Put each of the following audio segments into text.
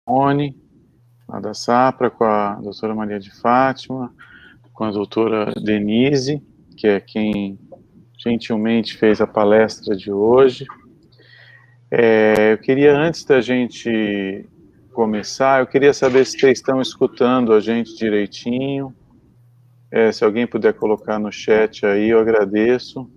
Ivone, lá da Sapra, com a doutora Maria de Fátima, com a doutora Denise, que é quem gentilmente fez a palestra de hoje. Eu queria, antes da gente começar, eu queria saber se vocês estão escutando a gente direitinho. Se alguém puder colocar no chat aí, eu agradeço.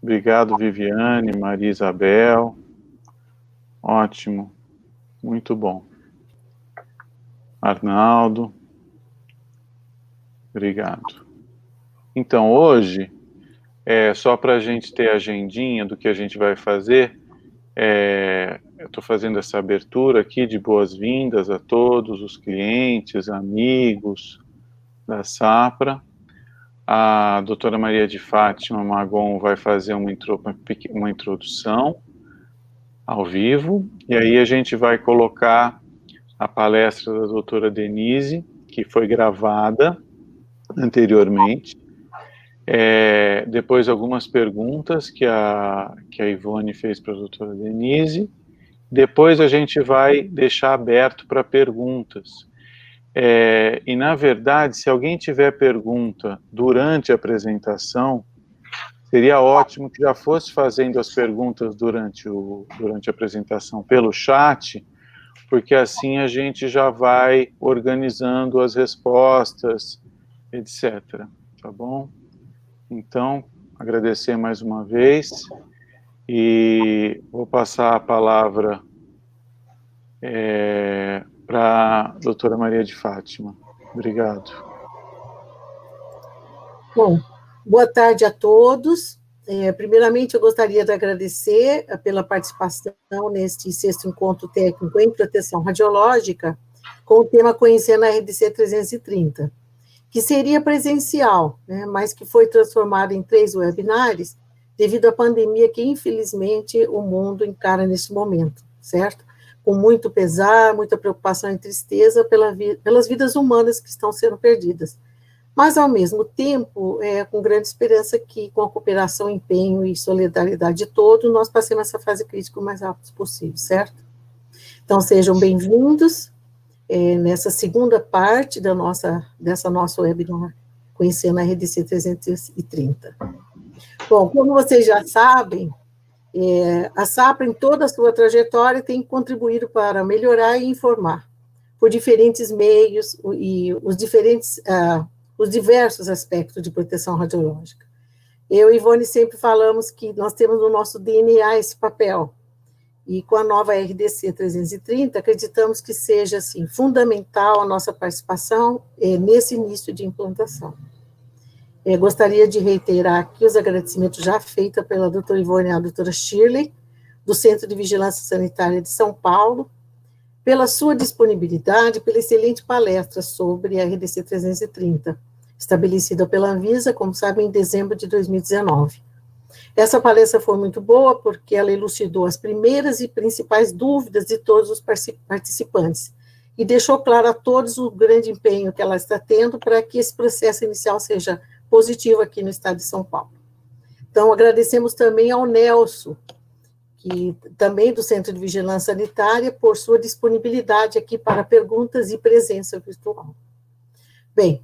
Obrigado, Viviane, Maria Isabel. Ótimo, muito bom. Arnaldo, obrigado. Então, hoje, só para a gente ter a agendinha do que a gente vai fazer, eu estou fazendo essa abertura aqui de boas-vindas a todos os clientes, amigos da Sapra. A doutora Maria de Fátima Magon vai fazer uma introdução ao vivo, e aí a gente vai colocar a palestra da doutora Denise, que foi gravada anteriormente. Depois algumas perguntas que a Ivone fez para a doutora Denise. Depois a gente vai deixar aberto para perguntas. E, na verdade, se alguém tiver pergunta durante a apresentação, seria ótimo que já fosse fazendo as perguntas durante a apresentação pelo chat, porque assim a gente já vai organizando as respostas, etc. Tá bom? Então, agradecer mais uma vez e vou passar a palavra para a doutora Maria de Fátima. Obrigado. Bom, boa tarde a todos. Primeiramente, eu gostaria de agradecer pela participação neste 6º encontro técnico em proteção radiológica, com o tema Conhecendo a RDC 330, que seria presencial, né, mas que foi transformado em 3 webinários devido à pandemia que, infelizmente, o mundo encara neste momento, certo? Com muito pesar, muita preocupação e tristeza pelas vidas humanas que estão sendo perdidas. Mas, ao mesmo tempo, com grande esperança que, com a cooperação, empenho e solidariedade de todos, nós passemos essa fase crítica o mais rápido possível, certo? Então, sejam bem-vindos nessa segunda parte dessa nossa webinar, Conhecendo a RDC 330. Bom, como vocês já sabem, a SAPRA, em toda a sua trajetória, tem contribuído para melhorar e informar, por diferentes meios e os diversos aspectos de proteção radiológica. Eu e Ivone sempre falamos que nós temos no nosso DNA esse papel, e com a nova RDC 330, acreditamos que seja, assim, fundamental a nossa participação nesse início de implantação. Gostaria de reiterar aqui os agradecimentos já feitos pela doutora Ivone e a doutora Shirley, do Centro de Vigilância Sanitária de São Paulo, pela sua disponibilidade, pela excelente palestra sobre a RDC 330, estabelecida pela Anvisa, como sabem, em dezembro de 2019. Essa palestra foi muito boa, porque ela elucidou as primeiras e principais dúvidas de todos os participantes, e deixou claro a todos o grande empenho que ela está tendo para que esse processo inicial seja positivo aqui no estado de São Paulo. Então, agradecemos também ao Nelson, que também do Centro de Vigilância Sanitária, por sua disponibilidade aqui para perguntas e presença virtual. Bem,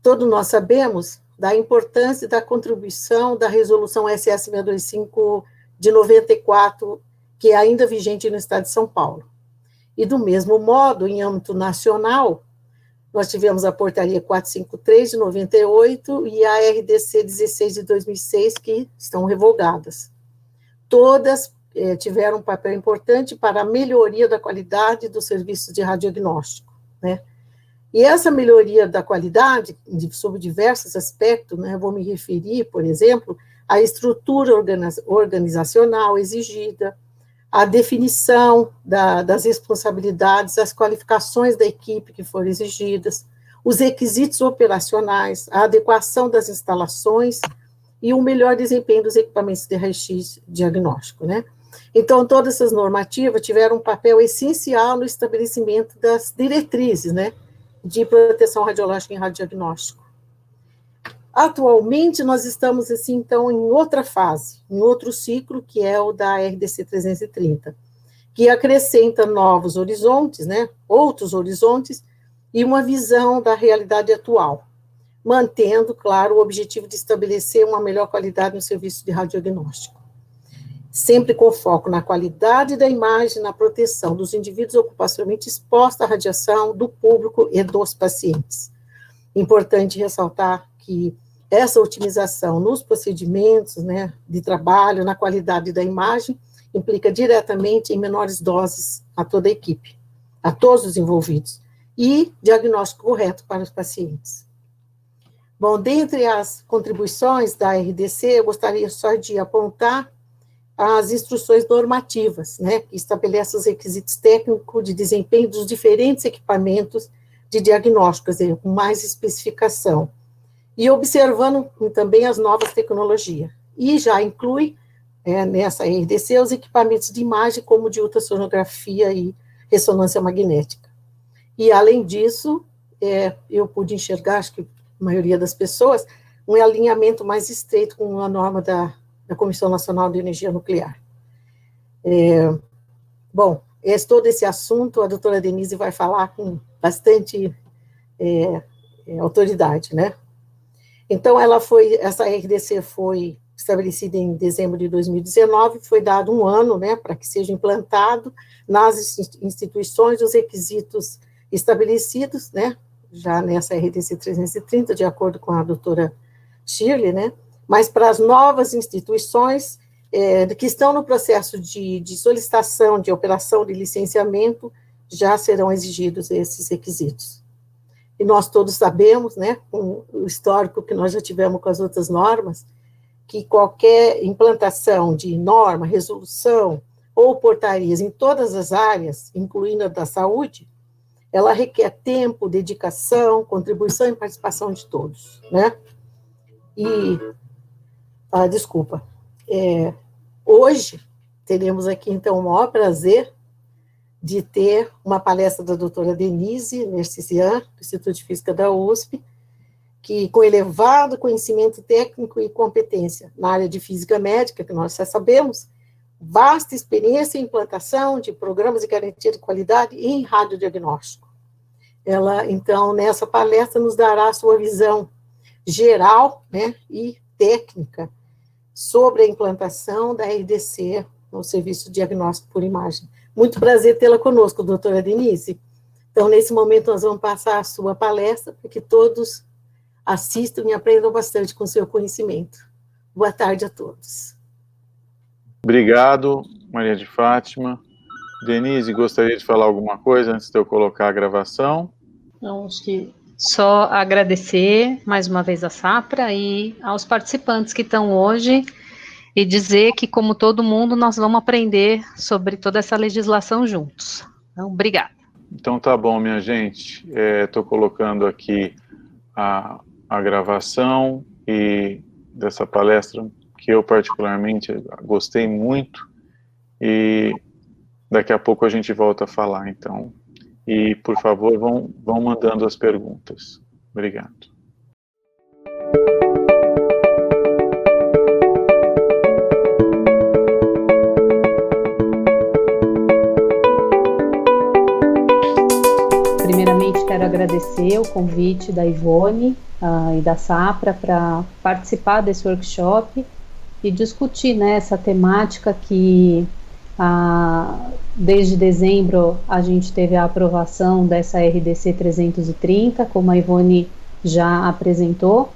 todos nós sabemos da importância e da contribuição da resolução SS 625 de 94, que é ainda vigente no estado de São Paulo. E do mesmo modo, em âmbito nacional, nós tivemos a portaria 453 de 98 e a RDC 16 de 2006, que estão revogadas. Todas tiveram um papel importante para a melhoria da qualidade dos serviços de radiodiagnóstico, né? E essa melhoria da qualidade, sob diversos aspectos, né, vou me referir, por exemplo, à estrutura organizacional exigida, à definição das responsabilidades, as qualificações da equipe que foram exigidas, os requisitos operacionais, a adequação das instalações e o melhor desempenho dos equipamentos de raio-x diagnóstico, né? Então, todas essas normativas tiveram um papel essencial no estabelecimento das diretrizes, né, de proteção radiológica em radiodiagnóstico. Atualmente, nós estamos, assim, então, em outra fase, em outro ciclo, que é o da RDC 330, que acrescenta novos horizontes, né, outros horizontes, e uma visão da realidade atual, mantendo, claro, o objetivo de estabelecer uma melhor qualidade no serviço de radiodiagnóstico, sempre com foco na qualidade da imagem, na proteção dos indivíduos ocupacionalmente expostos à radiação, do público e dos pacientes. Importante ressaltar que essa otimização nos procedimentos, né, de trabalho, na qualidade da imagem, implica diretamente em menores doses a toda a equipe, a todos os envolvidos, e diagnóstico correto para os pacientes. Bom, dentre as contribuições da RDC, eu gostaria só de apontar as instruções normativas, né, que estabelecem os requisitos técnicos de desempenho dos diferentes equipamentos de diagnóstico, quer dizer, com mais especificação, e observando também as novas tecnologias, e já inclui, nessa RDC, os equipamentos de imagem, como de ultrassonografia e ressonância magnética. E, além disso, eu pude enxergar, acho que a maioria das pessoas, um alinhamento mais estreito com a norma da Comissão Nacional de Energia Nuclear. Bom, todo esse assunto, a doutora Denise vai falar com bastante autoridade, né? Então, essa RDC foi estabelecida em dezembro de 2019, foi dado um ano, né, para que seja implantado nas instituições os requisitos estabelecidos, né, já nessa RDC 330, de acordo com a doutora Shirley, né, mas para as novas instituições que estão no processo de solicitação de operação de licenciamento, já serão exigidos esses requisitos. E nós todos sabemos, né, com o histórico que nós já tivemos com as outras normas, que qualquer implantação de norma, resolução ou portarias em todas as áreas, incluindo a da saúde, ela requer tempo, dedicação, contribuição e participação de todos, né? E, hoje teremos aqui, então, o maior prazer de ter uma palestra da doutora Denise Nercisian, do Instituto de Física da USP, que com elevado conhecimento técnico e competência na área de física médica, que nós já sabemos, vasta experiência em implantação de programas de garantia de qualidade em radiodiagnóstico. Ela, então, nessa palestra, nos dará a sua visão geral, né, e técnica sobre a implantação da RDC no serviço de diagnóstico por imagem. Muito prazer tê-la conosco, doutora Denise. Então, nesse momento, nós vamos passar a sua palestra, para que todos assistam e aprendam bastante com o seu conhecimento. Boa tarde a todos. Obrigado, Maria de Fátima. Denise, gostaria de falar alguma coisa antes de eu colocar a gravação? Não, acho que só agradecer mais uma vez a SAPRA e aos participantes que estão hoje, e dizer que, como todo mundo, nós vamos aprender sobre toda essa legislação juntos. Então, obrigada. Então, tá bom, minha gente. Estou colocando aqui a gravação e dessa palestra, que eu particularmente gostei muito, e daqui a pouco a gente volta a falar, então. E, por favor, vão mandando as perguntas. Obrigado. Primeiramente, quero agradecer o convite da Ivone e da SAPRA para participar desse workshop e discutir, né, essa temática que desde dezembro a gente teve a aprovação dessa RDC 330, como a Ivone já apresentou,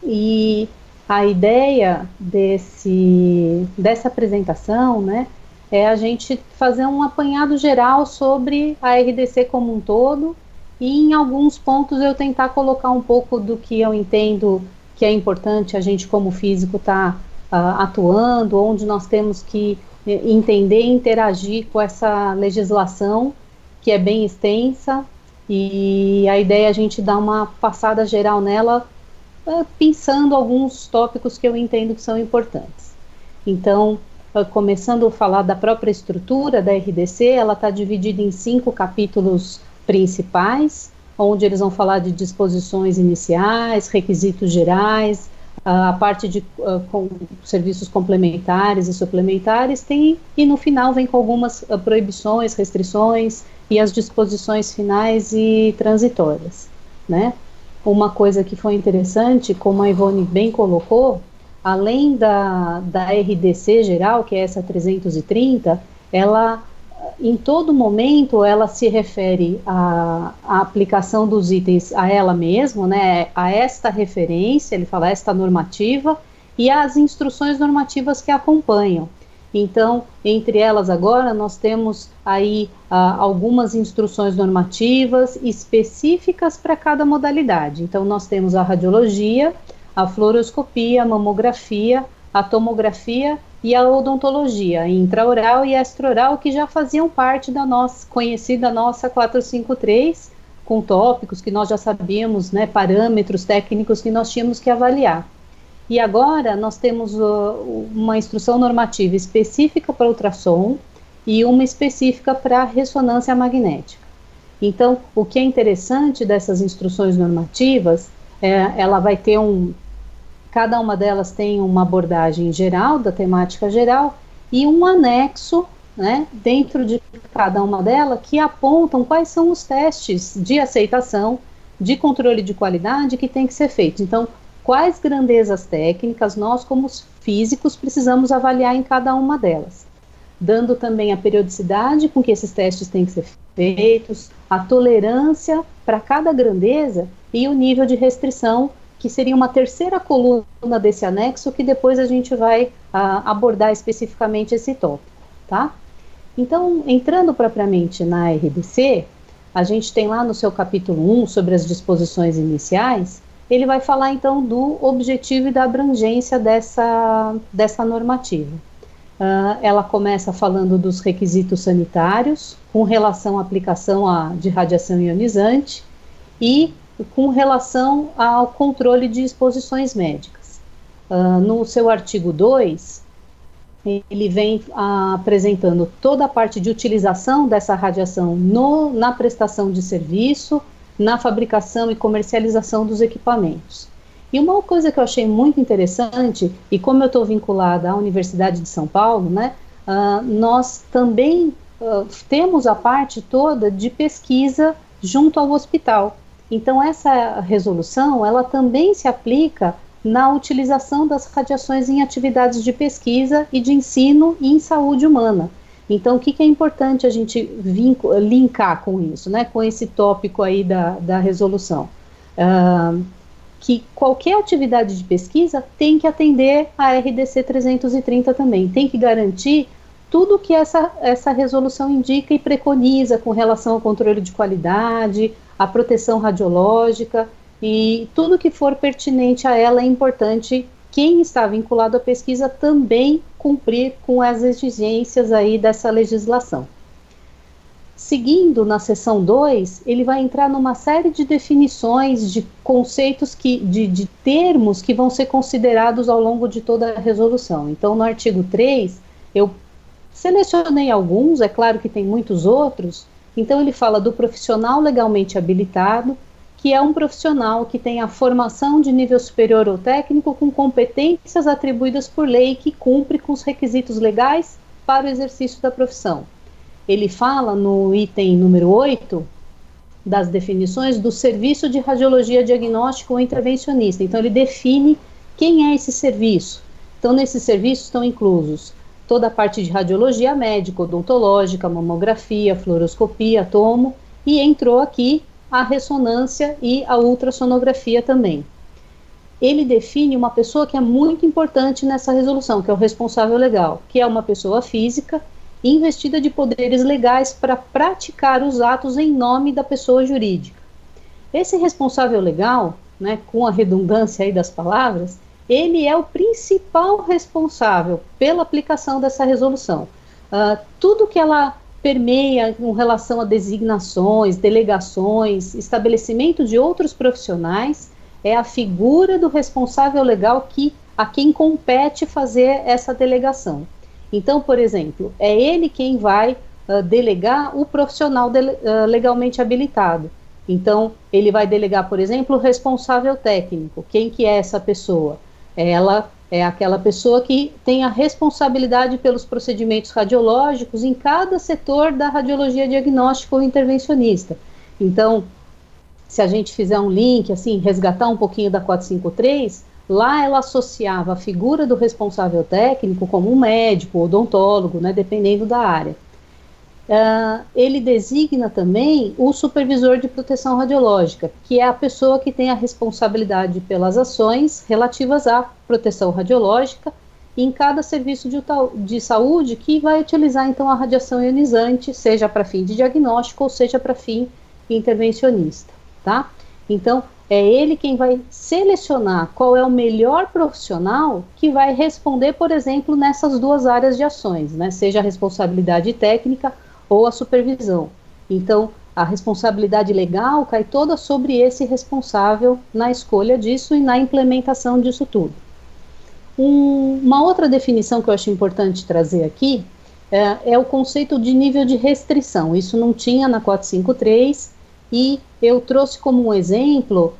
e a ideia dessa apresentação, né, é a gente fazer um apanhado geral sobre a RDC como um todo, e em alguns pontos eu tentar colocar um pouco do que eu entendo que é importante a gente como físico estar atuando, onde nós temos que entender e interagir com essa legislação, que é bem extensa, e a ideia é a gente dar uma passada geral nela, pensando alguns tópicos que eu entendo que são importantes. Então, começando a falar da própria estrutura da RDC, ela está dividida em 5 capítulos principais, onde eles vão falar de disposições iniciais, requisitos gerais, a parte de com serviços complementares e suplementares, e no final vem com algumas proibições, restrições e as disposições finais e transitórias, né? Uma coisa que foi interessante, como a Ivone bem colocou, além da RDC geral, que é essa 330, ela, em todo momento, ela se refere à aplicação dos itens a ela mesma, né, a esta referência, ele fala esta normativa, e às instruções normativas que acompanham. Então, entre elas agora, nós temos aí algumas instruções normativas específicas para cada modalidade. Então, nós temos a radiologia, a fluoroscopia, a mamografia, a tomografia e a odontologia, intraoral e extraoral, que já faziam parte da nossa conhecida nossa 453, com tópicos que nós já sabíamos, né, parâmetros técnicos que nós tínhamos que avaliar. E agora nós temos uma instrução normativa específica para ultrassom e uma específica para ressonância magnética. Então, o que é interessante dessas instruções normativas, ela vai ter cada uma delas tem uma abordagem geral, da temática geral, e um anexo, né, dentro de cada uma delas, que apontam quais são os testes de aceitação, de controle de qualidade que tem que ser feito. Então, quais grandezas técnicas nós, como físicos, precisamos avaliar em cada uma delas, dando também a periodicidade com que esses testes têm que ser feitos, a tolerância para cada grandeza e o nível de restrição, que seria uma terceira coluna desse anexo, que depois a gente vai abordar especificamente esse tópico, tá? Então, entrando propriamente na RDC, a gente tem lá no seu capítulo 1, sobre as disposições iniciais, ele vai falar então do objetivo e da abrangência dessa normativa. Ela começa falando dos requisitos sanitários, com relação à aplicação de radiação ionizante e com relação ao controle de exposições médicas. No seu artigo 2, ele vem apresentando toda a parte de utilização dessa radiação na prestação de serviço, na fabricação e comercialização dos equipamentos. E uma coisa que eu achei muito interessante, e como eu estou vinculada à Universidade de São Paulo, né, nós também temos a parte toda de pesquisa junto ao hospital. Então, essa resolução, ela também se aplica na utilização das radiações em atividades de pesquisa e de ensino e em saúde humana. Então, o que é importante a gente linkar com isso, né, com esse tópico aí da resolução? Que qualquer atividade de pesquisa tem que atender a RDC 330 também, tem que garantir tudo que essa resolução indica e preconiza com relação ao controle de qualidade, a proteção radiológica e tudo que for pertinente a ela é importante quem está vinculado à pesquisa também cumprir com as exigências aí dessa legislação. Seguindo na seção 2, ele vai entrar numa série de definições, de conceitos, de termos que vão ser considerados ao longo de toda a resolução. Então, no artigo 3, eu selecionei alguns, é claro que tem muitos outros. Então, ele fala do profissional legalmente habilitado, que é um profissional que tem a formação de nível superior ou técnico com competências atribuídas por lei e que cumpre com os requisitos legais para o exercício da profissão. Ele fala no item número 8 das definições do serviço de radiologia diagnóstico ou intervencionista. Então, ele define quem é esse serviço. Então, nesse serviço estão inclusos toda a parte de radiologia médica, odontológica, mamografia, fluoroscopia, tomo, e entrou aqui a ressonância e a ultrassonografia também. Ele define uma pessoa que é muito importante nessa resolução, que é o responsável legal, que é uma pessoa física investida de poderes legais para praticar os atos em nome da pessoa jurídica. Esse responsável legal, né, com a redundância aí das palavras, ele é o principal responsável pela aplicação dessa resolução. Tudo que ela permeia com relação a designações, delegações, estabelecimento de outros profissionais, é a figura do responsável legal a quem compete fazer essa delegação. Então, por exemplo, é ele quem vai delegar o profissional legalmente habilitado. Então, ele vai delegar, por exemplo, o responsável técnico. Quem que é essa pessoa? Ela é aquela pessoa que tem a responsabilidade pelos procedimentos radiológicos em cada setor da radiologia diagnóstica ou intervencionista. Então, se a gente fizer um link, assim, resgatar um pouquinho da 453, lá ela associava a figura do responsável técnico como um médico, odontólogo, né, dependendo da área. Ele designa também o supervisor de proteção radiológica, que é a pessoa que tem a responsabilidade pelas ações relativas à proteção radiológica em cada serviço de saúde que vai utilizar, então, a radiação ionizante, seja para fim de diagnóstico ou seja para fim intervencionista, tá? Então, é ele quem vai selecionar qual é o melhor profissional que vai responder, por exemplo, nessas duas áreas de ações, né? Seja a responsabilidade técnica ou a supervisão. Então, a responsabilidade legal cai toda sobre esse responsável na escolha disso e na implementação disso tudo. Uma outra definição que eu acho importante trazer aqui é o conceito de nível de restrição. Isso não tinha na 453 e eu trouxe como um exemplo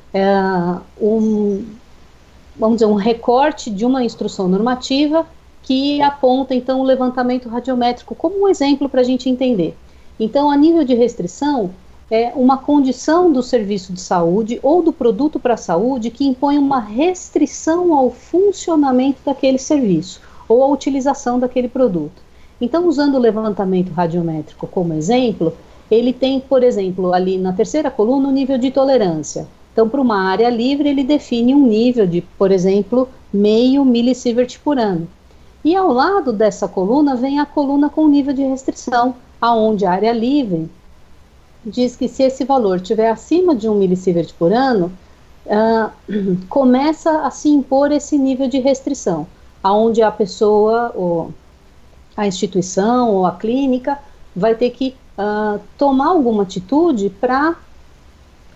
vamos dizer, um recorte de uma instrução normativa que aponta, então, o levantamento radiométrico como um exemplo para a gente entender. Então, a nível de restrição, é uma condição do serviço de saúde ou do produto para a saúde que impõe uma restrição ao funcionamento daquele serviço ou à utilização daquele produto. Então, usando o levantamento radiométrico como exemplo, ele tem, por exemplo, ali na terceira coluna, o nível de tolerância. Então, para uma área livre, ele define um nível de, por exemplo, 0,5 milisievert por ano. E ao lado dessa coluna vem a coluna com nível de restrição, aonde a área livre diz que se esse valor estiver acima de 1 milisievert por ano, começa a se impor esse nível de restrição, aonde a pessoa, ou a instituição ou a clínica vai ter que tomar alguma atitude para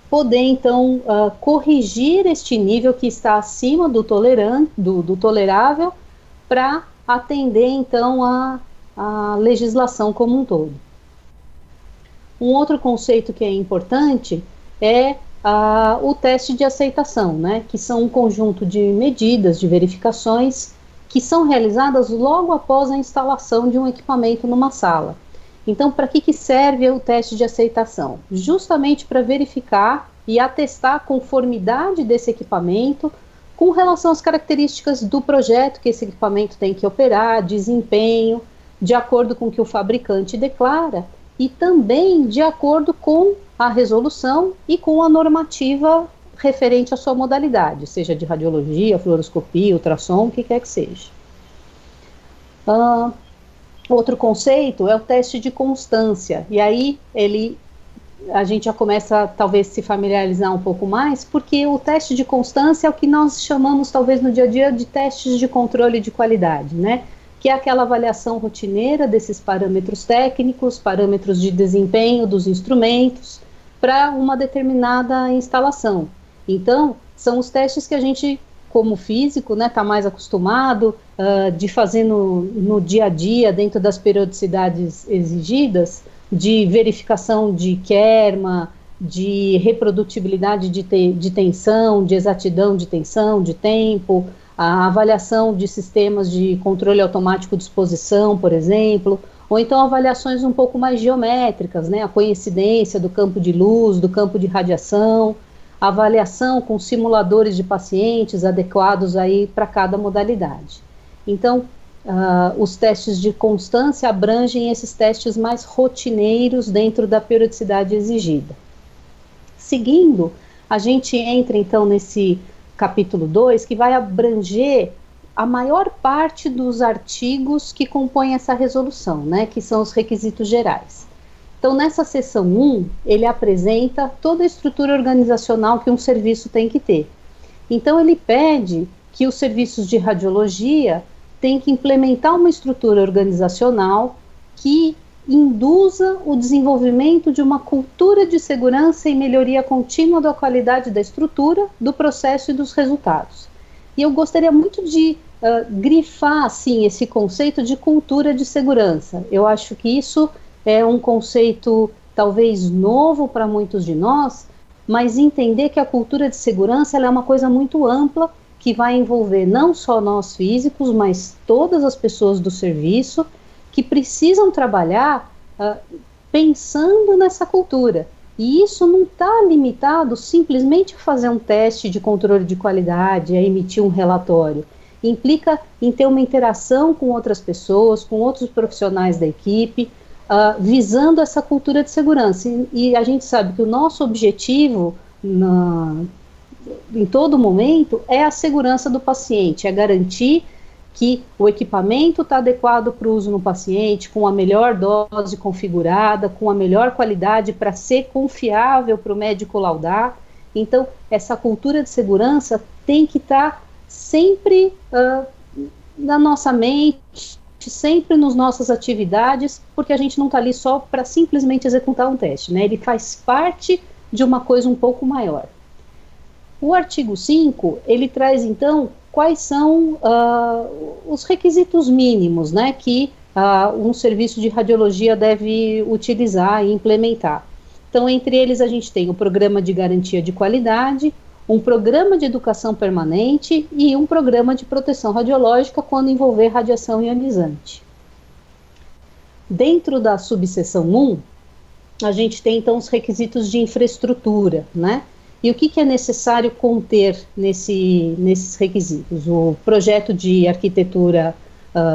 poder, então, corrigir este nível que está acima do tolerável para atender, então, a legislação como um todo. Um outro conceito que é importante é o teste de aceitação, né, que são um conjunto de medidas, de verificações, que são realizadas logo após a instalação de um equipamento numa sala. Então, para que serve o teste de aceitação? Justamente para verificar e atestar a conformidade desse equipamento com relação às características do projeto que esse equipamento tem que operar, desempenho, de acordo com o que o fabricante declara, e também de acordo com a resolução e com a normativa referente à sua modalidade, seja de radiologia, fluoroscopia, ultrassom, o que quer que seja. Outro conceito é o teste de constância, e aí a gente já começa talvez se familiarizar um pouco mais, porque o teste de constância é o que nós chamamos talvez no dia a dia de testes de controle de qualidade, né? Que é aquela avaliação rotineira desses parâmetros técnicos, parâmetros de desempenho dos instrumentos para uma determinada instalação. Então, são os testes que a gente, como físico, né, está mais acostumado de fazer no dia a dia, dentro das periodicidades exigidas, de verificação de Kerma, de reprodutibilidade de tensão, de exatidão de tensão, de tempo, a avaliação de sistemas de controle automático de exposição, por exemplo, ou então avaliações um pouco mais geométricas, né, a coincidência do campo de luz, do campo de radiação, avaliação com simuladores de pacientes adequados aí para cada modalidade. Então, os testes de constância abrangem esses testes mais rotineiros dentro da periodicidade exigida. Seguindo, a gente entra então nesse capítulo 2, que vai abranger a maior parte dos artigos que compõem essa resolução, né, que são os requisitos gerais. Então, nessa seção 1, ele apresenta toda a estrutura organizacional que um serviço tem que ter. Então, ele pede que os serviços de radiologia têm que implementar uma estrutura organizacional que induza o desenvolvimento de uma cultura de segurança e melhoria contínua da qualidade da estrutura, do processo e dos resultados. E eu gostaria muito de grifar, assim, esse conceito de cultura de segurança. Eu acho que isso é um conceito talvez novo para muitos de nós, mas entender que a cultura de segurança ela é uma coisa muito ampla, que vai envolver não só nós físicos, mas todas as pessoas do serviço, que precisam trabalhar pensando nessa cultura. E isso não está limitado simplesmente a fazer um teste de controle de qualidade, a emitir um relatório. Implica em ter uma interação com outras pessoas, com outros profissionais da equipe, visando essa cultura de segurança. E a gente sabe que o nosso objetivo, em todo momento, é a segurança do paciente, é garantir que o equipamento está adequado para o uso no paciente, com a melhor dose configurada, com a melhor qualidade para ser confiável para o médico laudar. Então, essa cultura de segurança tem que estar sempre na nossa mente, sempre nas nossas atividades, porque a gente não está ali só para simplesmente executar um teste, né? Ele faz parte de uma coisa um pouco maior. O artigo 5, ele traz, então, quais são os requisitos mínimos, né, que um serviço de radiologia deve utilizar e implementar. Então, entre eles, a gente tem o programa de garantia de qualidade, um programa de educação permanente e um programa de proteção radiológica quando envolver radiação ionizante. Dentro da subseção 1, a gente tem, então, os requisitos de infraestrutura, né? E o que é necessário conter nesses requisitos? O projeto de arquitetura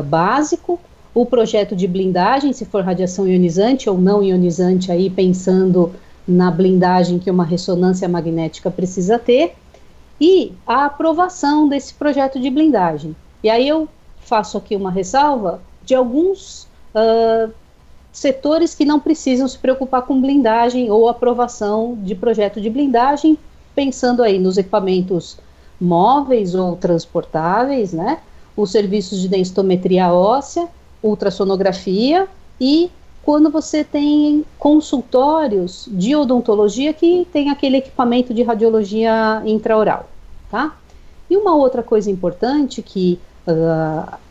básico, o projeto de blindagem, se for radiação ionizante ou não ionizante, aí pensando na blindagem que uma ressonância magnética precisa ter, e a aprovação desse projeto de blindagem. E aí eu faço aqui uma ressalva de alguns setores que não precisam se preocupar com blindagem ou aprovação de projeto de blindagem, pensando aí nos equipamentos móveis ou transportáveis, né? Os serviços de densitometria óssea, ultrassonografia e quando você tem consultórios de odontologia que tem aquele equipamento de radiologia intraoral, tá? E uma outra coisa importante que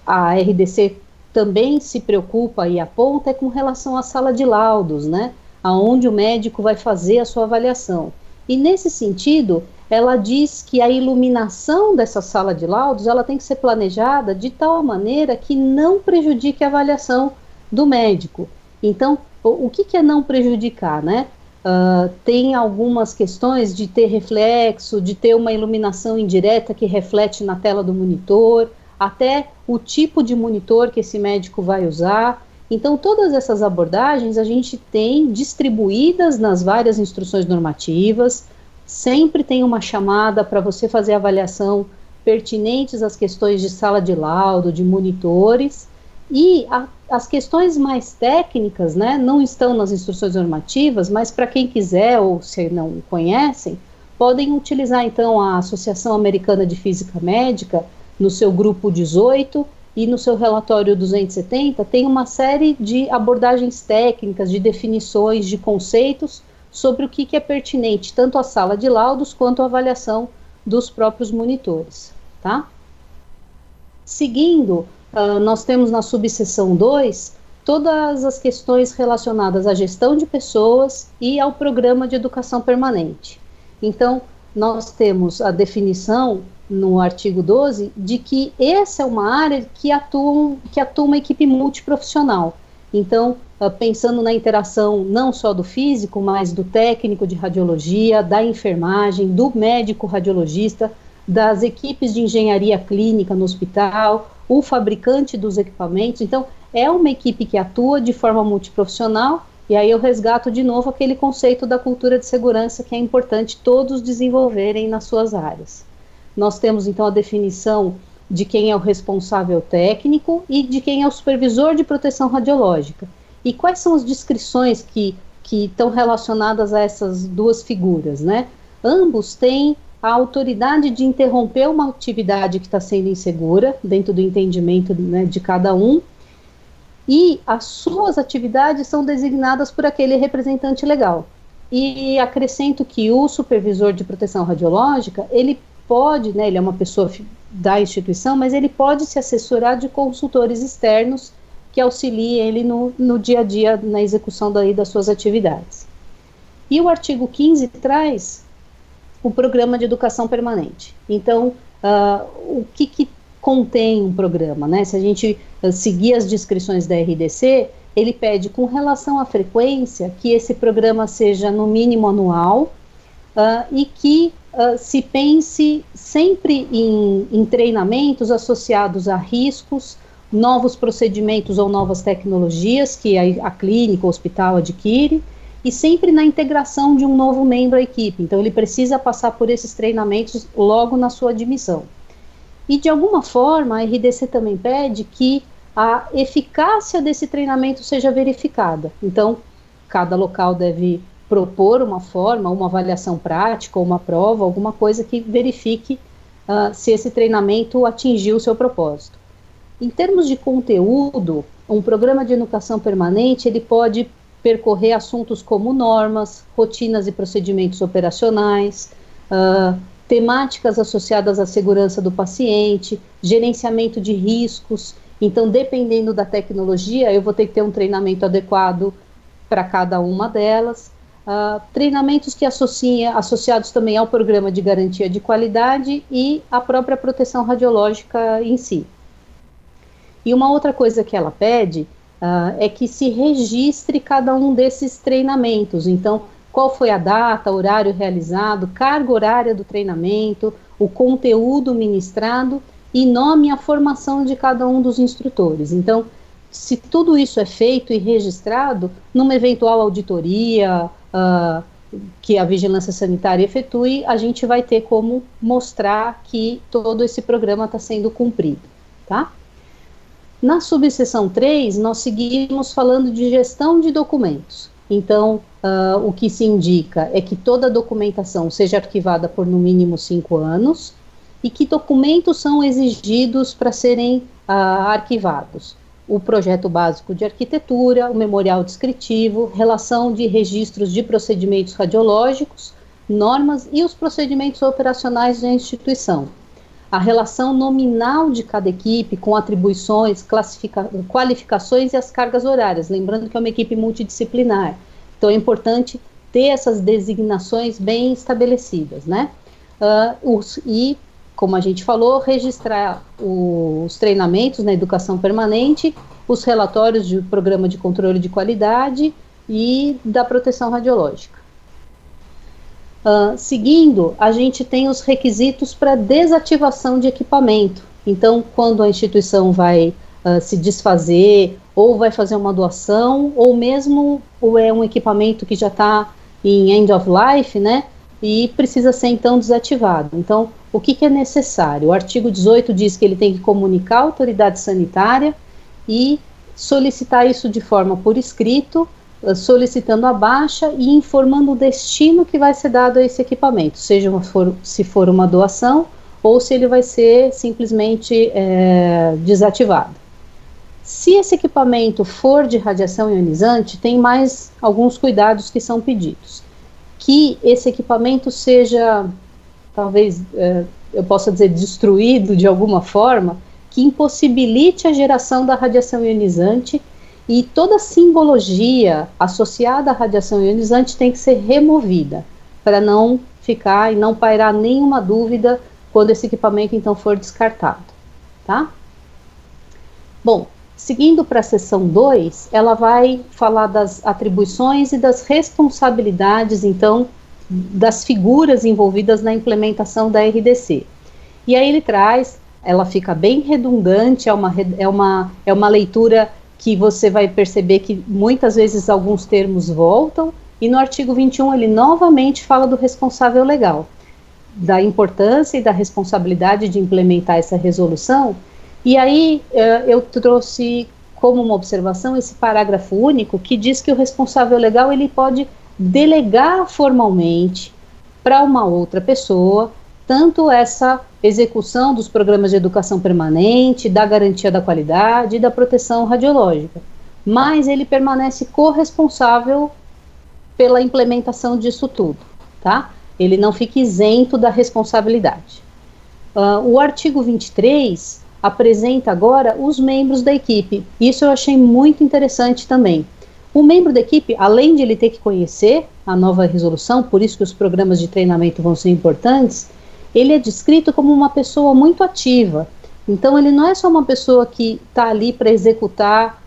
a RDC também se preocupa e aponta é com relação à sala de laudos, né? Aonde o médico vai fazer a sua avaliação. E nesse sentido, ela diz que a iluminação dessa sala de laudos, ela tem que ser planejada de tal maneira que não prejudique a avaliação do médico. Então, o que é não prejudicar, né? Tem algumas questões de ter reflexo, de ter uma iluminação indireta que reflete na tela do monitor, até o tipo de monitor que esse médico vai usar. Então, todas essas abordagens a gente tem distribuídas nas várias instruções normativas, sempre tem uma chamada para você fazer avaliação pertinentes às questões de sala de laudo, de monitores, e as questões mais técnicas, né, não estão nas instruções normativas, mas para quem quiser ou se não conhecem, podem utilizar então a Associação Americana de Física Médica, no seu grupo 18 e no seu relatório 270, tem uma série de abordagens técnicas, de definições, de conceitos sobre o que é pertinente, tanto à sala de laudos quanto à avaliação dos próprios monitores, tá? Seguindo, nós temos na subseção 2 todas as questões relacionadas à gestão de pessoas e ao programa de educação permanente. Então, nós temos a definição no artigo 12 de que essa é uma área que atua uma equipe multiprofissional. Então, pensando na interação não só do físico, mas do técnico de radiologia, da enfermagem, do médico radiologista, das equipes de engenharia clínica no hospital, o fabricante dos equipamentos. Então, é uma equipe que atua de forma multiprofissional, e aí eu resgato de novo aquele conceito da cultura de segurança que é importante todos desenvolverem nas suas áreas. Nós temos, então, a definição de quem é o responsável técnico e de quem é o supervisor de proteção radiológica. E quais são as descrições que estão relacionadas a essas duas figuras, né? Ambos têm a autoridade de interromper uma atividade que está sendo insegura, dentro do entendimento, né, de cada um, e as suas atividades são designadas por aquele representante legal. E acrescento que o supervisor de proteção radiológica, ele pode, né, ele é uma pessoa da instituição, mas ele pode se assessorar de consultores externos que auxiliem ele no dia a dia, na execução das suas atividades. E o artigo 15 traz o programa de educação permanente. Então, o que contém um programa, né? Se a gente seguir as descrições da RDC, ele pede, com relação à frequência, que esse programa seja no mínimo anual, e que se pense sempre em treinamentos associados a riscos, novos procedimentos ou novas tecnologias que a clínica, o hospital adquire, e sempre na integração de um novo membro à equipe. Então, ele precisa passar por esses treinamentos logo na sua admissão. E, de alguma forma, a RDC também pede que a eficácia desse treinamento seja verificada. Então, cada local deve propor uma forma, uma avaliação prática, ou uma prova, alguma coisa que verifique se esse treinamento atingiu o seu propósito. Em termos de conteúdo, um programa de educação permanente, ele pode percorrer assuntos como normas, rotinas e procedimentos operacionais, temáticas associadas à segurança do paciente, gerenciamento de riscos. Então, dependendo da tecnologia, eu vou ter que ter um treinamento adequado para cada uma delas. Treinamentos que associados também ao programa de garantia de qualidade e à própria proteção radiológica em si. E uma outra coisa que ela pede é que se registre cada um desses treinamentos. Então, qual foi a data, horário realizado, carga horária do treinamento, o conteúdo ministrado e nome a formação de cada um dos instrutores. Então, se tudo isso é feito e registrado, numa eventual auditoria que a vigilância sanitária efetue, a gente vai ter como mostrar que todo esse programa está sendo cumprido, tá? Na subseção 3, nós seguimos falando de gestão de documentos. Então, o que se indica é que toda a documentação seja arquivada por no mínimo 5 anos e que documentos são exigidos para serem arquivados. O projeto básico de arquitetura, o memorial descritivo, relação de registros de procedimentos radiológicos, normas e os procedimentos operacionais da instituição. A relação nominal de cada equipe com atribuições, qualificações e as cargas horárias, lembrando que é uma equipe multidisciplinar. Então é importante ter essas designações bem estabelecidas, né? E, como a gente falou, registrar os treinamentos na educação permanente, os relatórios de programa de controle de qualidade e da proteção radiológica. Seguindo, a gente tem os requisitos para desativação de equipamento. Então, quando a instituição vai se desfazer, ou vai fazer uma doação, ou mesmo é um equipamento que já está em end of life, né, e precisa ser então desativado. Então, o que é necessário? O artigo 18 diz que ele tem que comunicar à autoridade sanitária e solicitar isso de forma por escrito, solicitando a baixa e informando o destino que vai ser dado a esse equipamento, seja se for uma doação ou se ele vai ser simplesmente desativado. Se esse equipamento for de radiação ionizante, tem mais alguns cuidados que são pedidos. Que esse equipamento seja, talvez eu possa dizer, destruído de alguma forma, que impossibilite a geração da radiação ionizante, e toda a simbologia associada à radiação ionizante tem que ser removida, para não ficar e não pairar nenhuma dúvida quando esse equipamento então for descartado, tá? Bom, seguindo para a seção 2, ela vai falar das atribuições e das responsabilidades, então, das figuras envolvidas na implementação da RDC. E aí ele traz, ela fica bem redundante, é uma leitura que você vai perceber que muitas vezes alguns termos voltam, e no artigo 21 ele novamente fala do responsável legal, da importância e da responsabilidade de implementar essa resolução. E aí eu trouxe como uma observação esse parágrafo único que diz que o responsável legal ele pode delegar formalmente para uma outra pessoa tanto essa execução dos programas de educação permanente, da garantia da qualidade e da proteção radiológica, mas ele permanece corresponsável pela implementação disso tudo, tá? Ele não fica isento da responsabilidade. O artigo 23 apresenta agora os membros da equipe. Isso eu achei muito interessante também. O membro da equipe, além de ele ter que conhecer a nova resolução, por isso que os programas de treinamento vão ser importantes, ele é descrito como uma pessoa muito ativa. Então, ele não é só uma pessoa que está ali para executar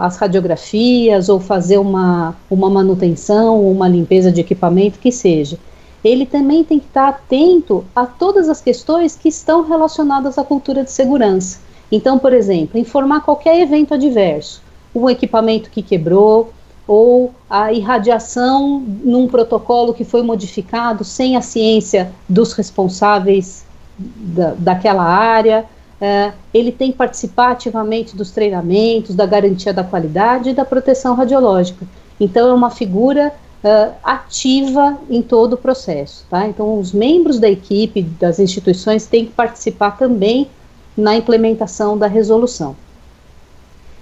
as radiografias ou fazer uma manutenção ou uma limpeza de equipamento, que seja. Ele também tem que estar atento a todas as questões que estão relacionadas à cultura de segurança. Então, por exemplo, informar qualquer evento adverso, um equipamento que quebrou, ou a irradiação num protocolo que foi modificado sem a ciência dos responsáveis daquela área. Ele tem que participar ativamente dos treinamentos, da garantia da qualidade e da proteção radiológica. Então, é uma figura ativa em todo o processo, tá? Então, os membros da equipe, das instituições, têm que participar também na implementação da resolução.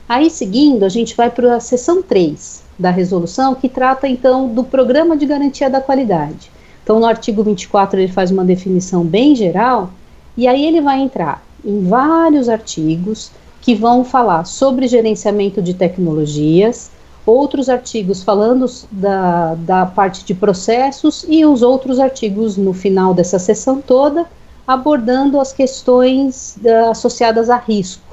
Aí, seguindo, a gente vai para a seção 3 da resolução, que trata, então, do Programa de Garantia da Qualidade. Então, no artigo 24, ele faz uma definição bem geral, e aí ele vai entrar em vários artigos que vão falar sobre gerenciamento de tecnologias, outros artigos falando da parte de processos, e os outros artigos no final dessa sessão toda, abordando as questões associadas a risco.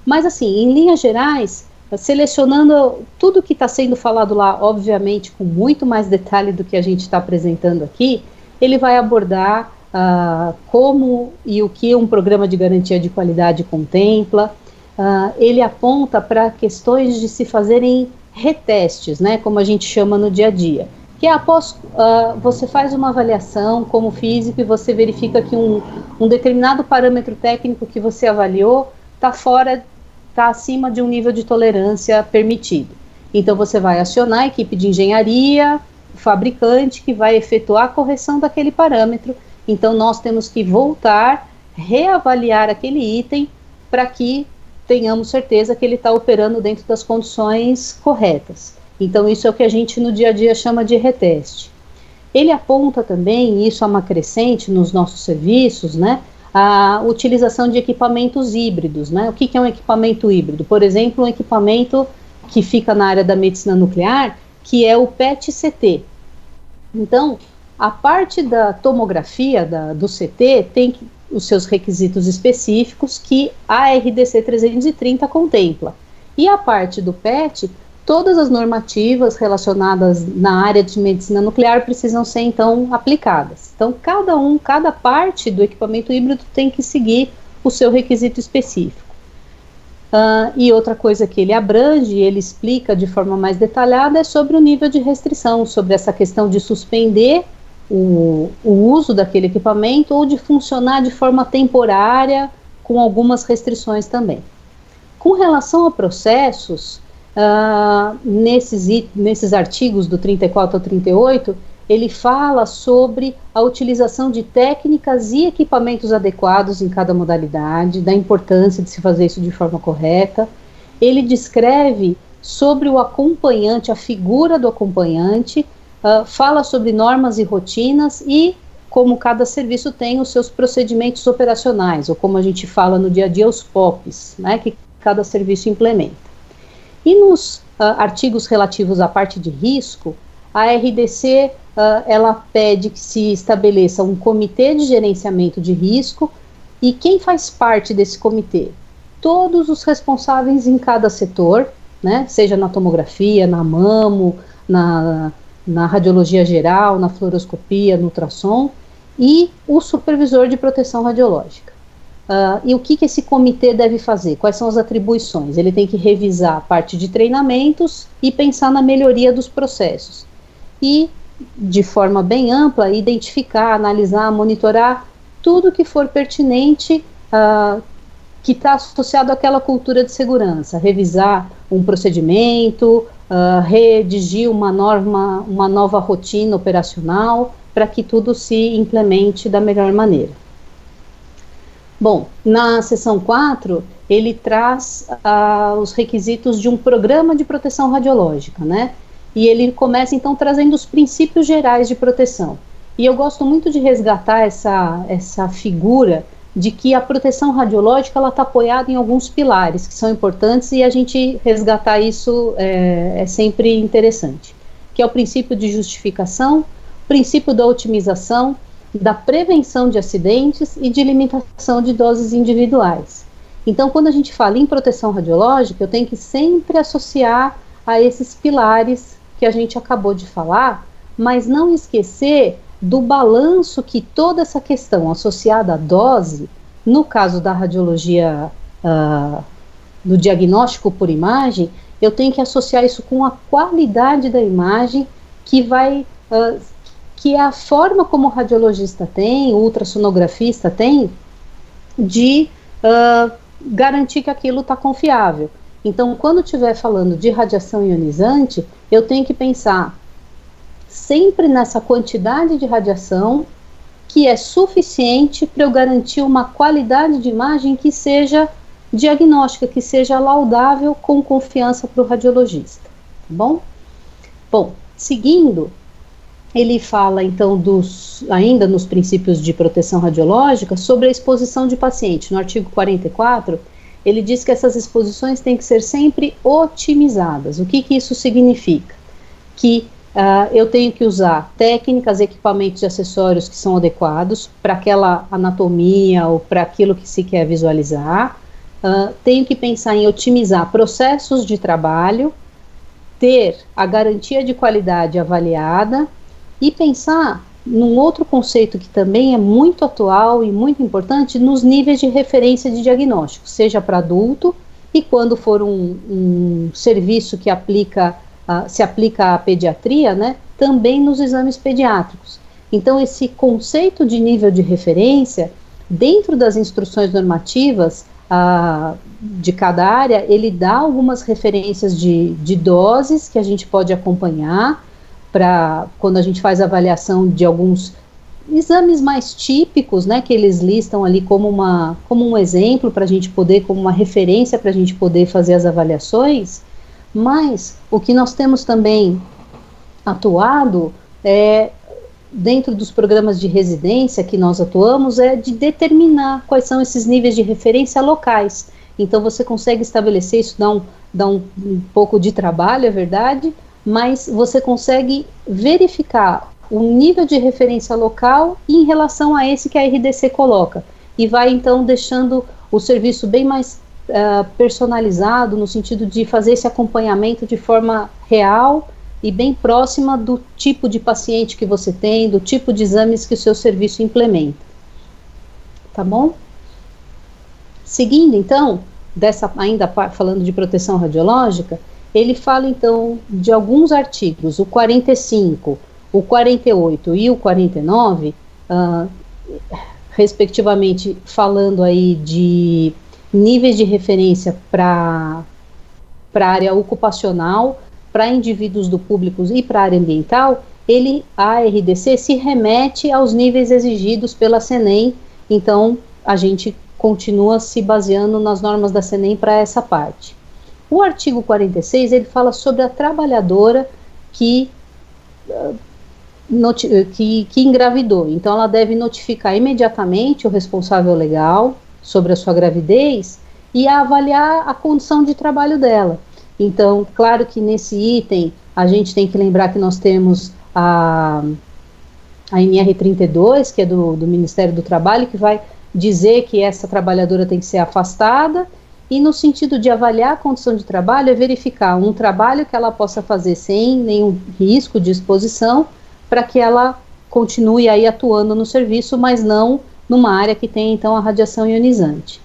Mas, assim, em linhas gerais, selecionando tudo que está sendo falado lá, obviamente, com muito mais detalhe do que a gente está apresentando aqui, ele vai abordar como e o que um programa de garantia de qualidade contempla. Ele aponta para questões de se fazerem retestes, né, como a gente chama no dia a dia, que é após você faz uma avaliação como físico e você verifica que um determinado parâmetro técnico que você avaliou está acima de um nível de tolerância permitido. Então você vai acionar a equipe de engenharia, o fabricante, que vai efetuar a correção daquele parâmetro. Então nós temos que voltar, reavaliar aquele item para que tenhamos certeza que ele está operando dentro das condições corretas. Então isso é o que a gente no dia a dia chama de reteste. Ele aponta também, e isso é uma crescente nos nossos serviços, né, a utilização de equipamentos híbridos, né? O que é um equipamento híbrido? Por exemplo, um equipamento que fica na área da medicina nuclear, que é o PET-CT. Então, a parte da tomografia do CT tem os seus requisitos específicos que a RDC 330 contempla. E a parte do PET, todas as normativas relacionadas na área de medicina nuclear precisam ser, então, aplicadas. Então, cada parte do equipamento híbrido tem que seguir o seu requisito específico. E outra coisa que ele abrange, ele explica de forma mais detalhada, é sobre o nível de restrição, sobre essa questão de suspender o uso daquele equipamento ou de funcionar de forma temporária, com algumas restrições também. Com relação a processos, nesses artigos do 34 ao 38, ele fala sobre a utilização de técnicas e equipamentos adequados em cada modalidade, da importância de se fazer isso de forma correta. Ele descreve sobre o acompanhante, a figura do acompanhante, fala sobre normas e rotinas e como cada serviço tem os seus procedimentos operacionais, ou como a gente fala no dia a dia, os POPs, né, que cada serviço implementa. E nos artigos relativos à parte de risco, a RDC ela pede que se estabeleça um comitê de gerenciamento de risco, e quem faz parte desse comitê? Todos os responsáveis em cada setor, né, seja na tomografia, na mamo, na radiologia geral, na fluoroscopia, no ultrassom, e o supervisor de proteção radiológica. E o que esse comitê deve fazer? Quais são as atribuições? Ele tem que revisar a parte de treinamentos e pensar na melhoria dos processos. E, de forma bem ampla, identificar, analisar, monitorar tudo que for pertinente, que está associado àquela cultura de segurança. Revisar um procedimento, redigir uma nova rotina operacional, para que tudo se implemente da melhor maneira. Bom, na seção 4, ele traz os requisitos de um programa de proteção radiológica, né? E ele começa, então, trazendo os princípios gerais de proteção. E eu gosto muito de resgatar essa figura de que a proteção radiológica ela está apoiada em alguns pilares que são importantes, e a gente resgatar isso é sempre interessante, que é o princípio de justificação, o princípio da otimização, da prevenção de acidentes e de limitação de doses individuais. Então, quando a gente fala em proteção radiológica, eu tenho que sempre associar a esses pilares que a gente acabou de falar, mas não esquecer do balanço que toda essa questão associada à dose, no caso da radiologia, do diagnóstico por imagem, eu tenho que associar isso com a qualidade da imagem, que é a forma como o radiologista tem, o ultrassonografista tem, de garantir que aquilo está confiável. Então, quando estiver falando de radiação ionizante, eu tenho que pensar sempre nessa quantidade de radiação que é suficiente para eu garantir uma qualidade de imagem que seja diagnóstica, que seja laudável, com confiança para o radiologista, tá bom? Bom, seguindo, ele fala então ainda nos princípios de proteção radiológica, sobre a exposição de paciente. No artigo 44, ele diz que essas exposições têm que ser sempre otimizadas. O que isso significa? Que eu tenho que usar técnicas, equipamentos e acessórios que são adequados para aquela anatomia ou para aquilo que se quer visualizar. Tenho que pensar em otimizar processos de trabalho, ter a garantia de qualidade avaliada e pensar num outro conceito que também é muito atual e muito importante, nos níveis de referência de diagnóstico, seja para adulto e quando for um serviço que se aplica à pediatria, né, também nos exames pediátricos. Então, esse conceito de nível de referência, dentro das instruções normativas de cada área, ele dá algumas referências de doses que a gente pode acompanhar, para quando a gente faz a avaliação de alguns exames mais típicos, né, que eles listam ali como um exemplo para a gente poder, como uma referência para a gente poder fazer as avaliações. Mas o que nós temos também atuado dentro dos programas de residência que nós atuamos, é de determinar quais são esses níveis de referência locais. Então você consegue estabelecer isso, dá um pouco de trabalho, é verdade, mas você consegue verificar o nível de referência local em relação a esse que a RDC coloca, e vai então deixando o serviço bem mais personalizado, no sentido de fazer esse acompanhamento de forma real e bem próxima do tipo de paciente que você tem, do tipo de exames que o seu serviço implementa. Tá bom? Seguindo então, ainda falando de proteção radiológica, ele fala então de alguns artigos, o 45, o 48 e o 49, respectivamente falando aí de níveis de referência para a área ocupacional, para indivíduos do público e para a área ambiental, a RDC se remete aos níveis exigidos pela CNEM, então a gente continua se baseando nas normas da CNEM para essa parte. O artigo 46, ele fala sobre a trabalhadora que engravidou, então ela deve notificar imediatamente o responsável legal sobre a sua gravidez e avaliar a condição de trabalho dela. Então, claro que nesse item a gente tem que lembrar que nós temos a NR32, que é do Ministério do Trabalho, que vai dizer que essa trabalhadora tem que ser afastada, e no sentido de avaliar a condição de trabalho, é verificar um trabalho que ela possa fazer sem nenhum risco de exposição, para que ela continue aí atuando no serviço, mas não numa área que tem então a radiação ionizante.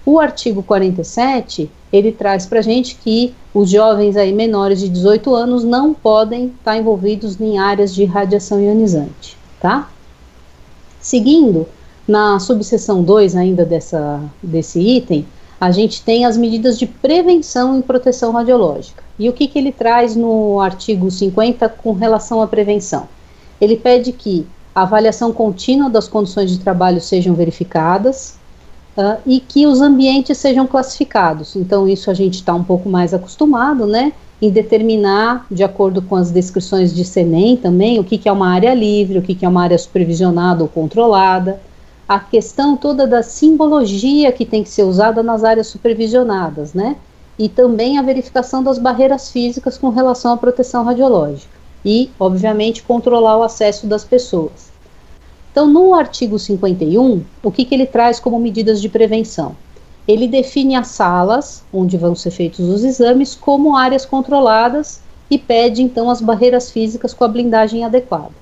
O artigo 47, ele traz para a gente que os jovens aí menores de 18 anos não podem estar envolvidos em áreas de radiação ionizante, tá? Seguindo, na subseção 2 ainda desse item, a gente tem as medidas de prevenção em proteção radiológica. E o que ele traz no artigo 50 com relação à prevenção? Ele pede que a avaliação contínua das condições de trabalho sejam verificadas e que os ambientes sejam classificados. Então, isso a gente está um pouco mais acostumado, né, em determinar, de acordo com as descrições de CNEM também, o que é uma área livre, o que é uma área supervisionada ou controlada. a questão toda da simbologia que tem que ser usada nas áreas supervisionadas, né? E também a verificação das barreiras físicas com relação à proteção radiológica. E, obviamente, controlar o acesso das pessoas. Então, no artigo 51, o que ele traz como medidas de prevenção? Ele define as salas onde vão ser feitos os exames como áreas controladas e pede, então, as barreiras físicas com a blindagem adequada.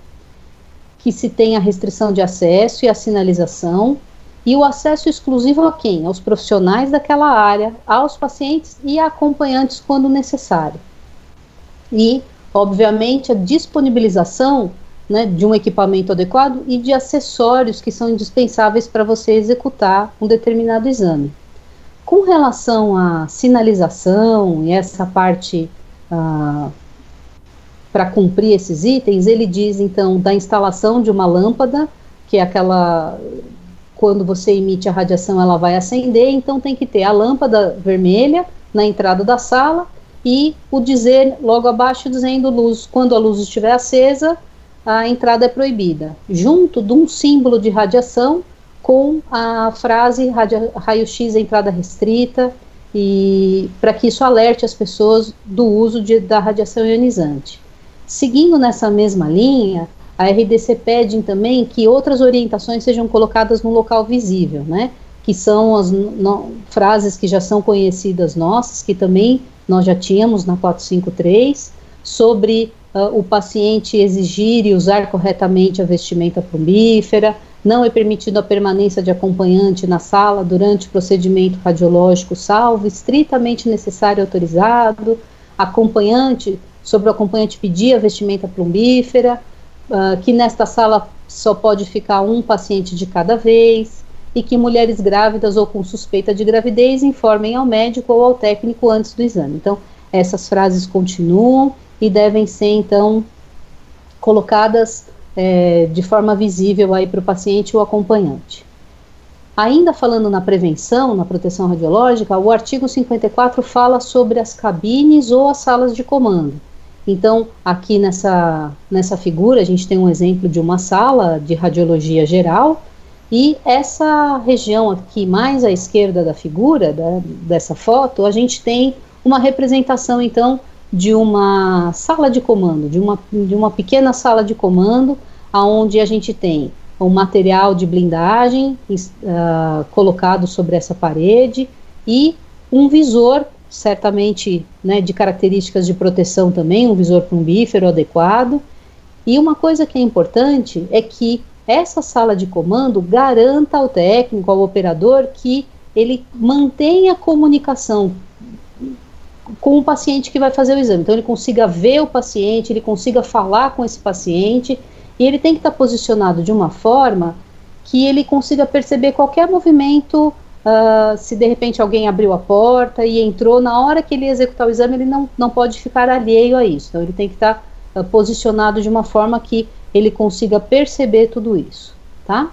Que se tenha restrição de acesso e a sinalização, e o acesso exclusivo a quem? Aos profissionais daquela área, aos pacientes e a acompanhantes quando necessário. E, obviamente, a disponibilização, né, de um equipamento adequado e de acessórios que são indispensáveis para você executar um determinado exame. Com relação à sinalização e essa parte para cumprir esses itens, ele diz, então, da instalação de uma lâmpada, que é aquela, quando você emite a radiação, ela vai acender, então tem que ter a lâmpada vermelha na entrada da sala e o dizer logo abaixo dizendo luz, quando a luz estiver acesa, a entrada é proibida, junto de um símbolo de radiação com a frase raio-x entrada restrita, e para que isso alerte as pessoas do uso da radiação ionizante. Seguindo nessa mesma linha, a RDC pede também que outras orientações sejam colocadas no local visível, né? Que são as frases que já são conhecidas nossas, que também nós já tínhamos na 453, sobre o paciente exigir e usar corretamente a vestimenta plumbífera, não é permitido a permanência de acompanhante na sala durante o procedimento radiológico, salvo estritamente necessário e autorizado, sobre o acompanhante pedir a vestimenta plumbífera, que nesta sala só pode ficar um paciente de cada vez, e que mulheres grávidas ou com suspeita de gravidez informem ao médico ou ao técnico antes do exame. Então, essas frases continuam e devem ser, então, colocadas de forma visível aí para o paciente ou acompanhante. Ainda falando na prevenção, na proteção radiológica, o artigo 54 fala sobre as cabines ou as salas de comando. Então, aqui nessa figura, a gente tem um exemplo de uma sala de radiologia geral, e essa região aqui, mais à esquerda da figura, dessa foto, a gente tem uma representação, então, de uma sala de comando, de uma pequena sala de comando, onde a gente tem um material de blindagem colocado sobre essa parede e um visor, certamente, né, de características de proteção também, um visor plumbífero adequado. E uma coisa que é importante é que essa sala de comando garanta ao técnico, ao operador, que ele mantenha comunicação com o paciente que vai fazer o exame. Então ele consiga ver o paciente, ele consiga falar com esse paciente, e ele tem que estar posicionado de uma forma que ele consiga perceber qualquer movimento, se de repente alguém abriu a porta e entrou, na hora que ele executar o exame, ele não pode ficar alheio a isso. Então ele tem que estar posicionado de uma forma que ele consiga perceber tudo isso, tá?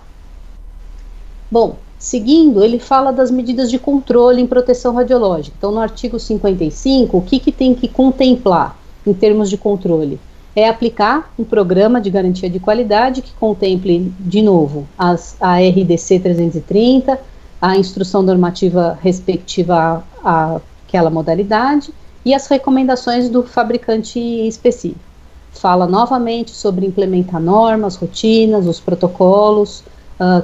Bom, seguindo, ele fala das medidas de controle em proteção radiológica. Então, no artigo 55, o que tem que contemplar em termos de controle? É aplicar um programa de garantia de qualidade que contemple, de novo, a RDC 330, a instrução normativa respectiva àquela modalidade e as recomendações do fabricante específico. Fala novamente sobre implementar normas, rotinas, os protocolos,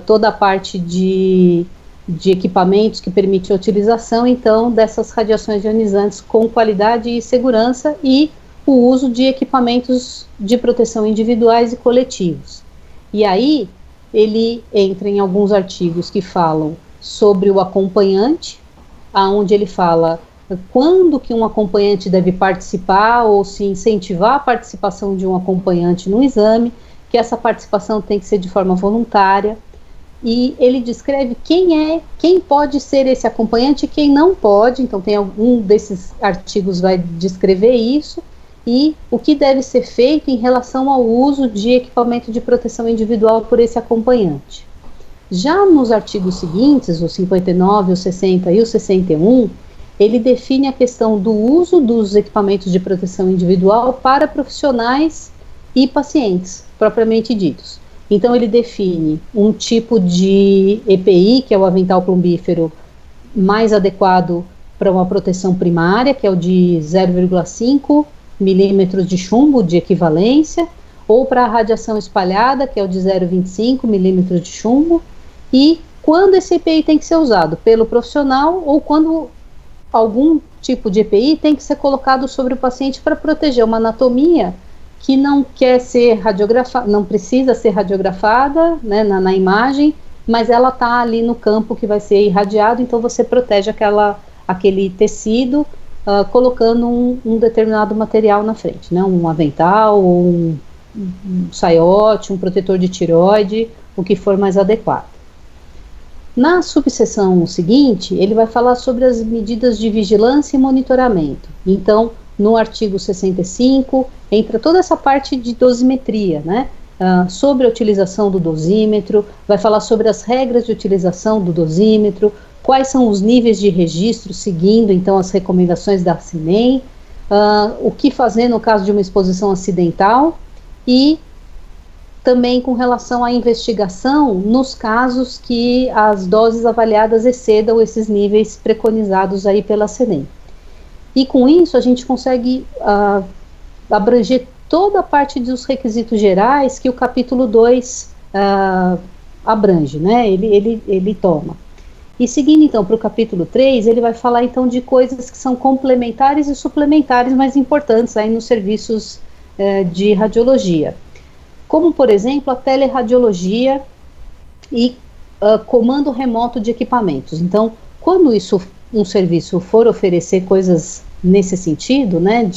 toda a parte de equipamentos que permite a utilização, então, dessas radiações ionizantes com qualidade e segurança e o uso de equipamentos de proteção individuais e coletivos. E aí, ele entra em alguns artigos que falam sobre o acompanhante, onde ele fala quando que um acompanhante deve participar ou se incentivar a participação de um acompanhante no exame, que essa participação tem que ser de forma voluntária, e ele descreve quem pode ser esse acompanhante e quem não pode. Então tem algum desses artigos vai descrever isso, e o que deve ser feito em relação ao uso de equipamento de proteção individual por esse acompanhante. Já nos artigos seguintes, o 59, o 60 e o 61, ele define a questão do uso dos equipamentos de proteção individual para profissionais e pacientes, propriamente ditos. Então ele define um tipo de EPI, que é o avental plumbífero mais adequado para uma proteção primária, que é o de 0,5 milímetros de chumbo de equivalência, ou para a radiação espalhada, que é o de 0,25 milímetros de chumbo, e quando esse EPI tem que ser usado pelo profissional ou quando algum tipo de EPI tem que ser colocado sobre o paciente para proteger uma anatomia que não quer ser radiografada, não precisa ser radiografada, né, na imagem, mas ela está ali no campo que vai ser irradiado, então você protege aquele tecido colocando um determinado material na frente, né, um avental, um saiote, um protetor de tireoide, o que for mais adequado. Na subseção seguinte, ele vai falar sobre as medidas de vigilância e monitoramento. Então, no artigo 65, entra toda essa parte de dosimetria, né? Sobre a utilização do dosímetro, vai falar sobre as regras de utilização do dosímetro, quais são os níveis de registro, seguindo, então, as recomendações da CNEM, o que fazer no caso de uma exposição acidental e também com relação à investigação nos casos que as doses avaliadas excedam esses níveis preconizados aí pela CNEM. E com isso a gente consegue abranger toda a parte dos requisitos gerais que o capítulo 2 abrange, né? Ele toma. E seguindo então para o capítulo 3, ele vai falar então de coisas que são complementares e suplementares mais importantes aí nos serviços de radiologia. Como, por exemplo, a teleradiologia e comando remoto de equipamentos. Então, quando um serviço for oferecer coisas nesse sentido, né,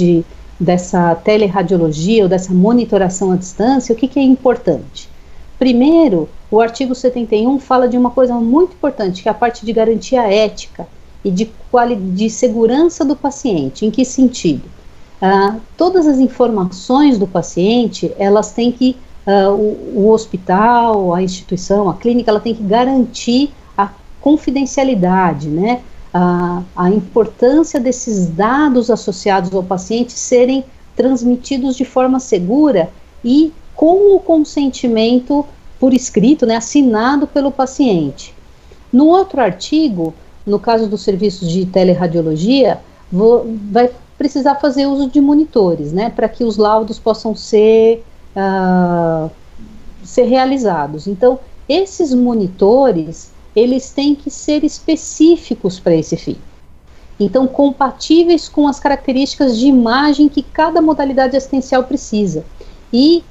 dessa teleradiologia ou dessa monitoração à distância, o que é importante? Primeiro, o artigo 71 fala de uma coisa muito importante, que é a parte de garantia ética e de segurança do paciente. Em que sentido? Todas as informações do paciente, elas têm que o hospital, a instituição, a clínica, ela tem que garantir a confidencialidade, né? A importância desses dados associados ao paciente serem transmitidos de forma segura e com o consentimento por escrito, né, assinado pelo paciente. No outro artigo, no caso dos serviços de teleradiologia, vai precisar fazer uso de monitores, né, para que os laudos possam ser realizados. Então, esses monitores, eles têm que ser específicos para esse fim. Então, compatíveis com as características de imagem que cada modalidade assistencial precisa. E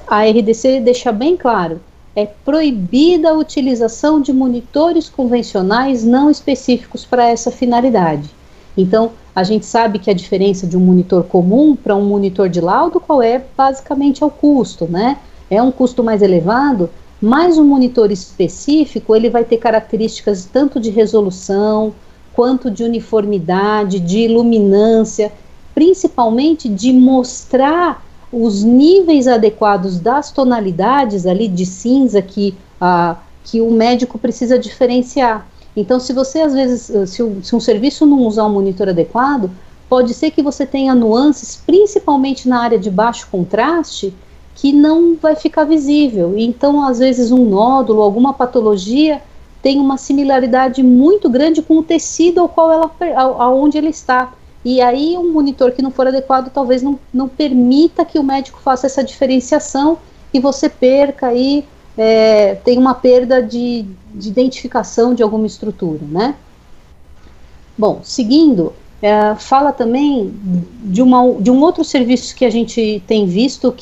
a RDC deixa bem claro, é proibida a utilização de monitores convencionais não específicos para essa finalidade. Então, a gente sabe que a diferença de um monitor comum para um monitor de laudo, qual é? Basicamente é o custo, né? É um custo mais elevado, mas um monitor específico, ele vai ter características tanto de resolução, quanto de uniformidade, de iluminância, principalmente de mostrar os níveis adequados das tonalidades ali de cinza que o médico precisa diferenciar. Então, se você, às vezes, se um serviço não usar um monitor adequado, pode ser que você tenha nuances, principalmente na área de baixo contraste, que não vai ficar visível. Então, às vezes, um nódulo, alguma patologia, tem uma similaridade muito grande com o tecido aonde ele está. E aí, um monitor que não for adequado, talvez não permita que o médico faça essa diferenciação e você perca aí, tem uma perda de identificação de alguma estrutura, né? Bom, seguindo, fala também de um outro serviço que a gente tem visto,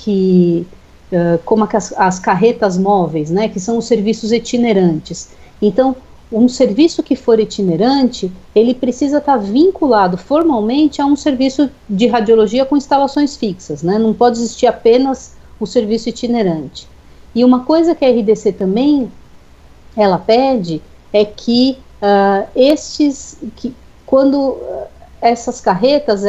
como as carretas móveis, né, que são os serviços itinerantes. Então, um serviço que for itinerante, ele precisa estar vinculado formalmente a um serviço de radiologia com instalações fixas, né? Não pode existir apenas o serviço itinerante. E uma coisa que a RDC também, ela pede, é que quando essas carretas,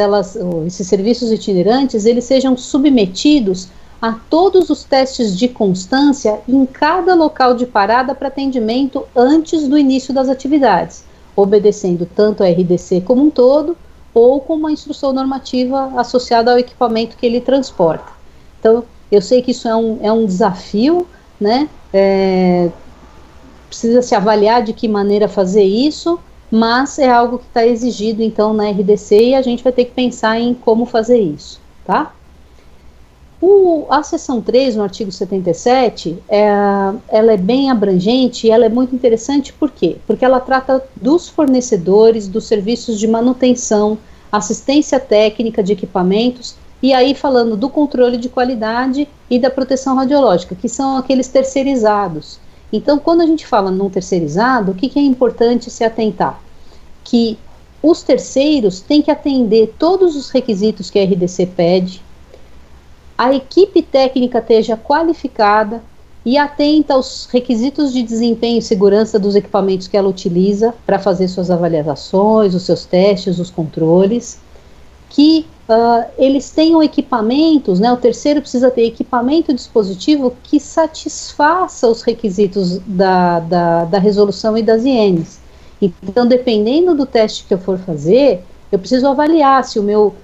esses serviços itinerantes, eles sejam submetidos a todos os testes de constância em cada local de parada para atendimento antes do início das atividades, obedecendo tanto a RDC como um todo, ou com uma instrução normativa associada ao equipamento que ele transporta. Então, eu sei que isso é um desafio, né? Precisa se avaliar de que maneira fazer isso, mas é algo que está exigido, então, na RDC, e a gente vai ter que pensar em como fazer isso, tá? A seção 3, no artigo 77, ela é bem abrangente e ela é muito interessante, por quê? Porque ela trata dos fornecedores, dos serviços de manutenção, assistência técnica de equipamentos, e aí falando do controle de qualidade e da proteção radiológica, que são aqueles terceirizados. Então, quando a gente fala num terceirizado, o que é importante se atentar? Que os terceiros têm que atender todos os requisitos que a RDC pede, a equipe técnica esteja qualificada e atenta aos requisitos de desempenho e segurança dos equipamentos que ela utiliza para fazer suas avaliações, os seus testes, os controles, que eles tenham equipamentos, né, o terceiro precisa ter equipamento e dispositivo que satisfaça os requisitos da resolução e das hienes. Então, dependendo do teste que eu for fazer, eu preciso avaliar se o meu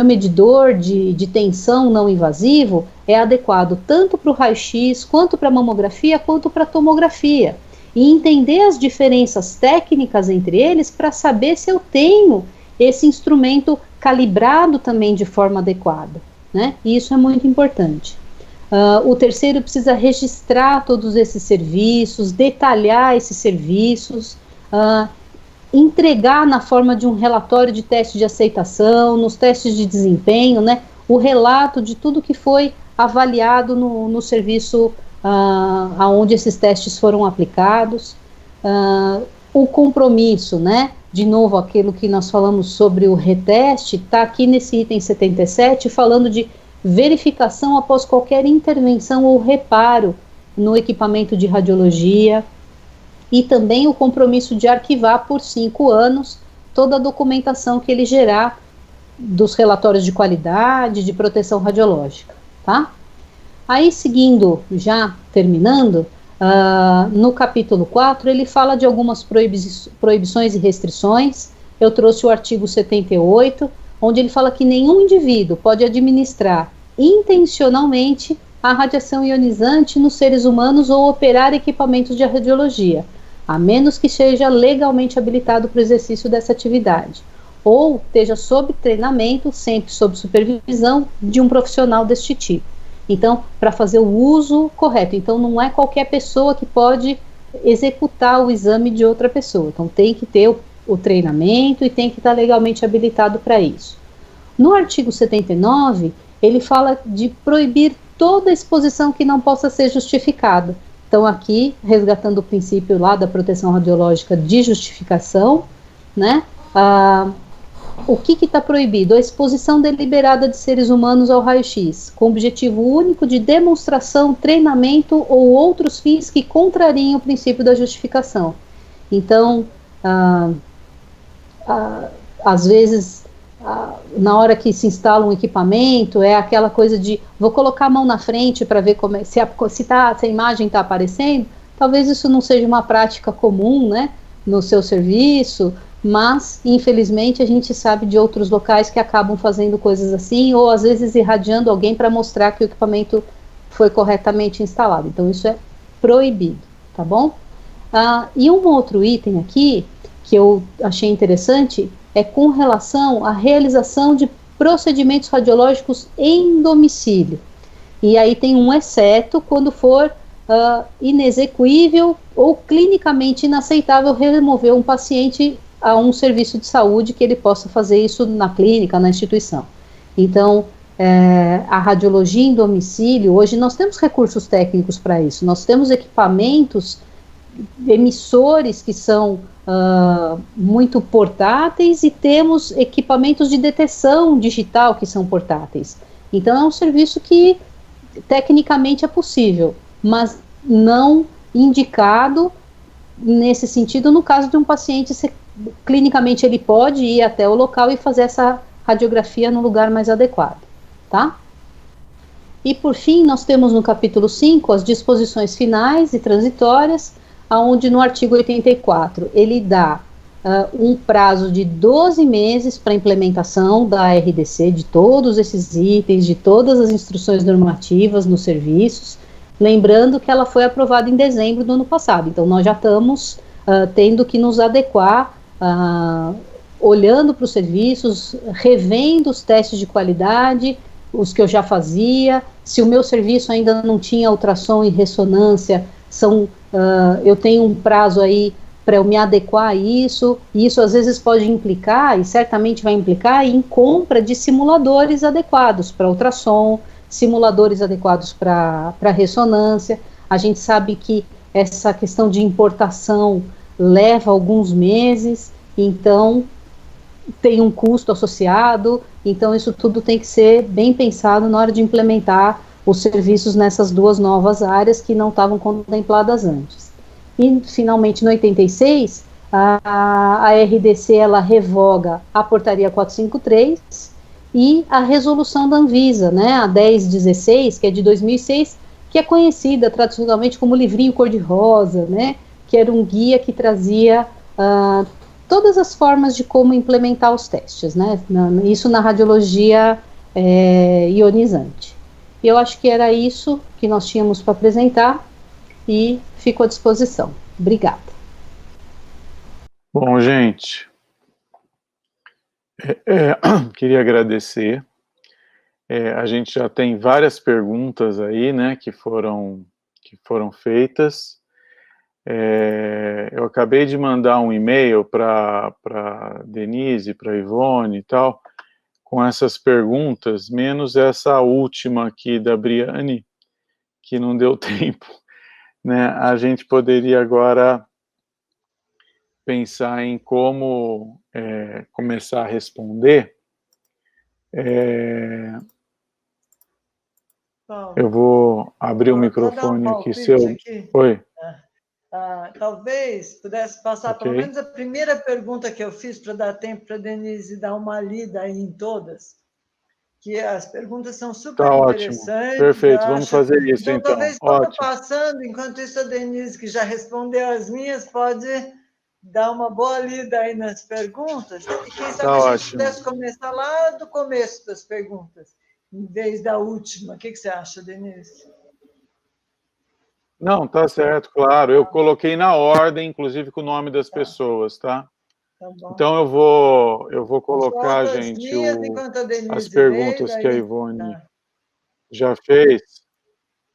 medidor de tensão não invasivo é adequado tanto para o raio-x, quanto para a mamografia, quanto para a tomografia. E entender as diferenças técnicas entre eles para saber se eu tenho esse instrumento calibrado também de forma adequada, né? E isso é muito importante. O terceiro precisa registrar todos esses serviços, detalhar esses serviços, entregar na forma de um relatório de teste de aceitação, nos testes de desempenho, né, o relato de tudo que foi avaliado no serviço aonde esses testes foram aplicados, o compromisso, né, de novo aquilo que nós falamos sobre o reteste, está aqui nesse item 77, falando de verificação após qualquer intervenção ou reparo no equipamento de radiologia, e também o compromisso de arquivar por 5 anos toda a documentação que ele gerar dos relatórios de qualidade, de proteção radiológica, tá? Aí, seguindo, já terminando, no capítulo 4, ele fala de algumas proibições e restrições. Eu trouxe o artigo 78, onde ele fala que nenhum indivíduo pode administrar intencionalmente a radiação ionizante nos seres humanos ou operar equipamentos de radiologia, a menos que seja legalmente habilitado para o exercício dessa atividade, ou esteja sob treinamento, sempre sob supervisão de um profissional deste tipo. Então, para fazer o uso correto. Então, não é qualquer pessoa que pode executar o exame de outra pessoa. Então, tem que ter o treinamento e tem que estar legalmente habilitado para isso. No artigo 79, ele fala de proibir toda exposição que não possa ser justificada. Então, aqui, resgatando o princípio lá da proteção radiológica de justificação, né? O que está proibido? A exposição deliberada de seres humanos ao raio-x, com objetivo único de demonstração, treinamento ou outros fins que contrariem o princípio da justificação. Então, às vezes, na hora que se instala um equipamento, é aquela coisa de, vou colocar a mão na frente para ver como se a imagem está aparecendo. Talvez isso não seja uma prática comum, né, no seu serviço, mas, infelizmente, a gente sabe de outros locais que acabam fazendo coisas assim, ou às vezes irradiando alguém para mostrar que o equipamento foi corretamente instalado. Então, isso é proibido, tá bom? E um outro item aqui, que eu achei interessante, é com relação à realização de procedimentos radiológicos em domicílio. E aí tem um exceto quando for inexequível ou clinicamente inaceitável remover um paciente a um serviço de saúde que ele possa fazer isso na clínica, na instituição. Então, a radiologia em domicílio, hoje nós temos recursos técnicos para isso, nós temos equipamentos, emissores que são muito portáteis e temos equipamentos de detecção digital que são portáteis. Então, é um serviço que tecnicamente é possível, mas não indicado nesse sentido no caso de um paciente clinicamente ele pode ir até o local e fazer essa radiografia no lugar mais adequado, tá? E por fim, nós temos no capítulo 5 as disposições finais e transitórias, onde no artigo 84 ele dá um prazo de 12 meses para implementação da RDC, de todos esses itens, de todas as instruções normativas nos serviços, Lembrando que ela foi aprovada em dezembro do ano passado, então nós já estamos tendo que nos adequar, olhando para os serviços, revendo os testes de qualidade, os que eu já fazia. Se o meu serviço ainda não tinha ultrassom e ressonância, eu tenho um prazo aí para eu me adequar a isso, e isso às vezes pode implicar, e certamente vai implicar, em compra de simuladores adequados para ultrassom, simuladores adequados para ressonância. A gente sabe que essa questão de importação leva alguns meses, então tem um custo associado, então isso tudo tem que ser bem pensado na hora de implementar os serviços nessas duas novas áreas que não estavam contempladas antes. E, finalmente, no 86, a RDC ela revoga a portaria 453 e a resolução da Anvisa, né, a 1016, que é de 2006, que é conhecida tradicionalmente como livrinho cor-de-rosa, né, que era um guia que trazia todas as formas de como implementar os testes, né, isso na radiologia ionizante. Eu acho que era isso que nós tínhamos para apresentar e fico à disposição. Obrigada. Bom, gente, queria agradecer. A gente já tem várias perguntas aí, né, que foram feitas. Eu acabei de mandar um e-mail para Denise, para Ivone e tal, com essas perguntas, menos essa última aqui da Briane, que não deu tempo, né? A gente poderia agora pensar em como começar a responder. Eu vou abrir o microfone aqui. Oi. Talvez pudesse passar pelo menos a primeira pergunta que eu fiz, para dar tempo para a Denise dar uma lida aí em todas, que as perguntas são super interessantes. Ótimo. Perfeito, vamos fazer isso então. Talvez quando passando, enquanto isso a Denise, que já respondeu as minhas, pode dar uma boa lida aí nas perguntas, e quem sabe a gente pudesse começar lá do começo das perguntas, em vez da última. O que você acha, Denise? Não, tá certo, claro. Eu coloquei na ordem, inclusive com o nome das pessoas, tá? Então eu vou colocar, gente, as perguntas que a Ivone já fez.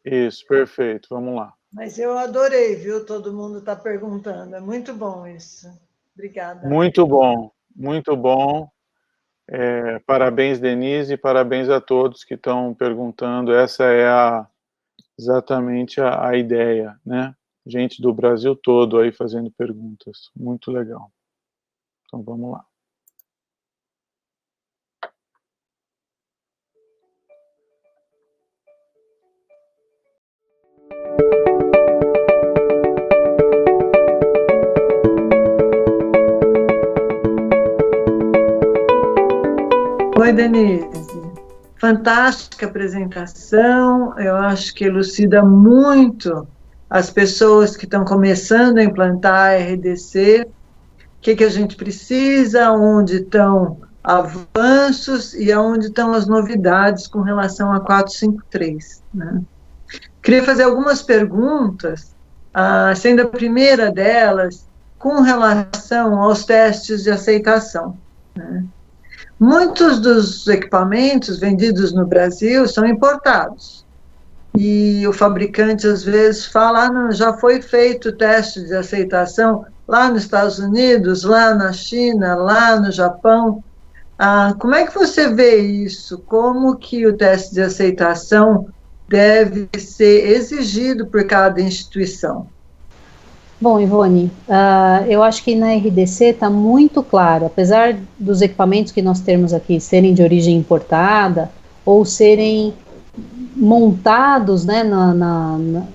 Isso, perfeito. Vamos lá. Mas eu adorei, viu? Todo mundo está perguntando. É muito bom isso. Obrigada. Muito bom, muito bom. Parabéns, Denise, e parabéns a todos que estão perguntando. Essa é exatamente a ideia, né? Gente do Brasil todo aí fazendo perguntas. Muito legal. Então, vamos lá. Oi, Denise. Fantástica apresentação. Eu acho que elucida muito as pessoas que estão começando a implantar a RDC, o que a gente precisa, onde estão avanços e onde estão as novidades com relação a 453. Né? Queria fazer algumas perguntas, sendo a primeira delas, com relação aos testes de aceitação. Né? Muitos dos equipamentos vendidos no Brasil são importados. E o fabricante, às vezes, fala, já foi feito o teste de aceitação lá nos Estados Unidos, lá na China, lá no Japão. Como é que você vê isso? Como que o teste de aceitação deve ser exigido por cada instituição? Bom, Ivone, eu acho que na RDC está muito claro, apesar dos equipamentos que nós temos aqui serem de origem importada ou serem montados, né,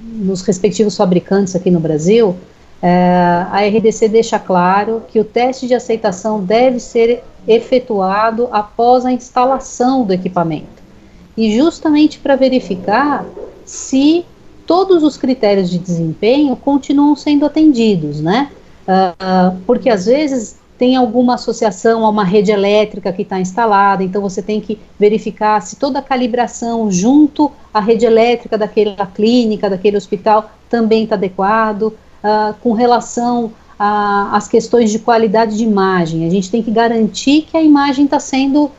nos respectivos fabricantes aqui no Brasil, a RDC deixa claro que o teste de aceitação deve ser efetuado após a instalação do equipamento, e justamente para verificar se todos os critérios de desempenho continuam sendo atendidos, né? Porque às vezes tem alguma associação a uma rede elétrica que está instalada, então você tem que verificar se toda a calibração junto à rede elétrica daquela clínica, daquele hospital, também está adequado. Com relação às questões de qualidade de imagem, a gente tem que garantir que a imagem está sendo,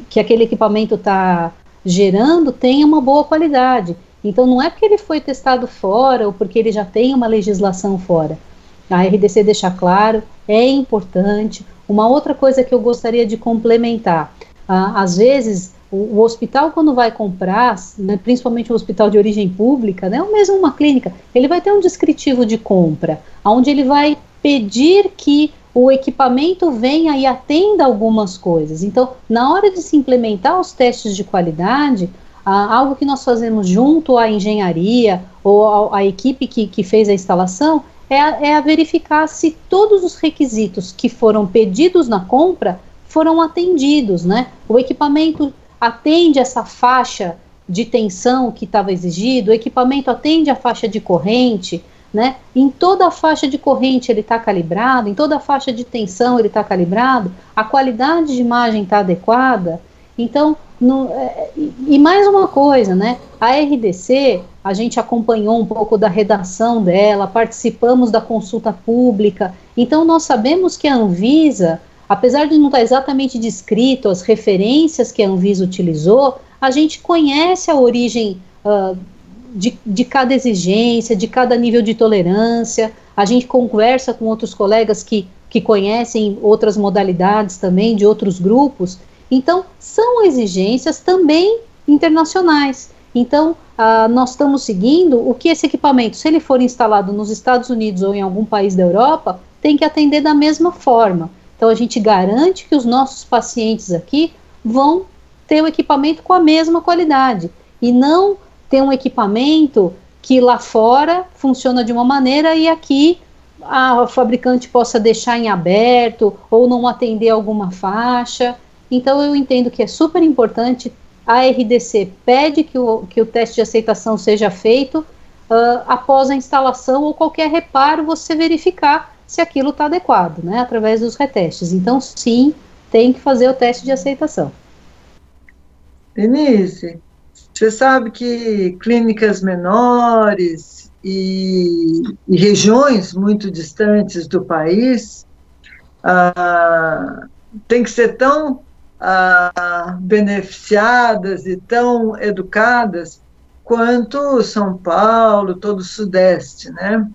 que aquele equipamento está gerando, tenha uma boa qualidade. Então não é porque ele foi testado fora ou porque ele já tem uma legislação fora. A RDC deixa claro, é importante. Uma outra coisa que eu gostaria de complementar, às vezes o hospital, quando vai comprar, né, principalmente o hospital de origem pública, né, ou mesmo uma clínica, ele vai ter um descritivo de compra, onde ele vai pedir que o equipamento venha e atenda algumas coisas. Então, na hora de se implementar os testes de qualidade, algo que nós fazemos junto à engenharia ou à equipe que fez a instalação, é a verificar se todos os requisitos que foram pedidos na compra foram atendidos, né? O equipamento atende essa faixa de tensão que estava exigido, o equipamento atende a faixa de corrente, né? Em toda a faixa de corrente ele está calibrado, em toda a faixa de tensão ele está calibrado, a qualidade de imagem está adequada. Então, e mais uma coisa, né? A RDC, a gente acompanhou um pouco da redação dela, participamos da consulta pública, então nós sabemos que a Anvisa, apesar de não estar exatamente descrito as referências que a Anvisa utilizou, a gente conhece a origem de cada exigência, de cada nível de tolerância, a gente conversa com outros colegas que conhecem outras modalidades também, de outros grupos. Então, são exigências também internacionais. Então, nós estamos seguindo o que esse equipamento, se ele for instalado nos Estados Unidos ou em algum país da Europa, tem que atender da mesma forma. Então, a gente garante que os nossos pacientes aqui vão ter o equipamento com a mesma qualidade. E não ter um equipamento que lá fora funciona de uma maneira e aqui a fabricante possa deixar em aberto ou não atender alguma faixa. Então, eu entendo que é super importante, a RDC pede que o teste de aceitação seja feito após a instalação ou qualquer reparo, você verificar se aquilo está adequado, né, através dos retestes. Então, sim, tem que fazer o teste de aceitação. Denise, você sabe que clínicas menores e regiões muito distantes do país têm que ser tão beneficiadas e tão educadas quanto São Paulo, todo o Sudeste, né?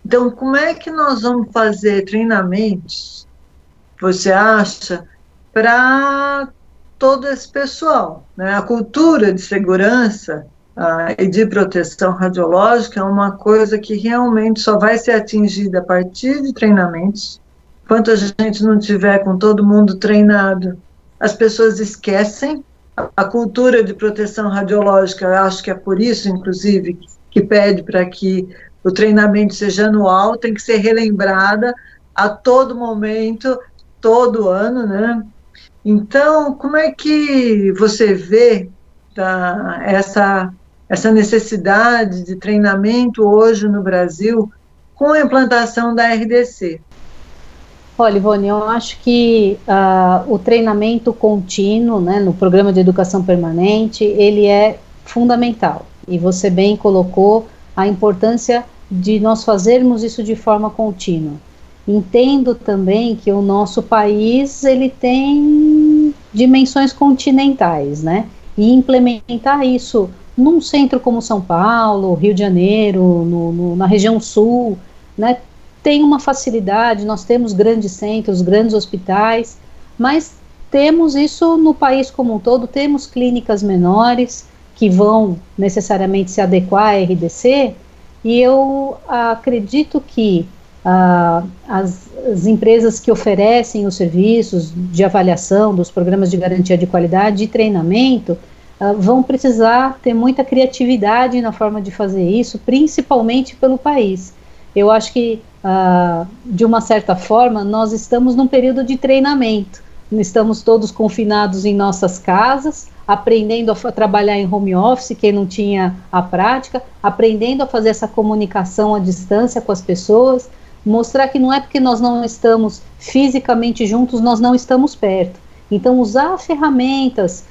Então, como é que nós vamos fazer treinamentos, você acha, para todo esse pessoal, né? A cultura de segurança e de proteção radiológica é uma coisa que realmente só vai ser atingida a partir de treinamentos. Enquanto a gente não tiver com todo mundo treinado, as pessoas esquecem. A cultura de proteção radiológica, eu acho que é por isso, inclusive, que pede para que o treinamento seja anual, tem que ser relembrada a todo momento, todo ano, né? Então, como é que você vê essa necessidade de treinamento hoje no Brasil com a implantação da RDC? Olha, Ivone, eu acho que o treinamento contínuo, né, no programa de educação permanente, ele é fundamental. E você bem colocou a importância de nós fazermos isso de forma contínua. Entendo também que o nosso país, ele tem dimensões continentais, né? E implementar isso num centro como São Paulo, Rio de Janeiro, na região sul, né? Tem uma facilidade, nós temos grandes centros, grandes hospitais, mas temos isso no país como um todo, temos clínicas menores que vão necessariamente se adequar à RDC, e eu acredito que as empresas que oferecem os serviços de avaliação dos programas de garantia de qualidade e treinamento vão precisar ter muita criatividade na forma de fazer isso, principalmente pelo país. Eu acho que, de uma certa forma, nós estamos num período de treinamento. Estamos todos confinados em nossas casas, aprendendo a trabalhar em home office, quem não tinha a prática, aprendendo a fazer essa comunicação à distância com as pessoas, mostrar que não é porque nós não estamos fisicamente juntos, nós não estamos perto. Então, usar ferramentas,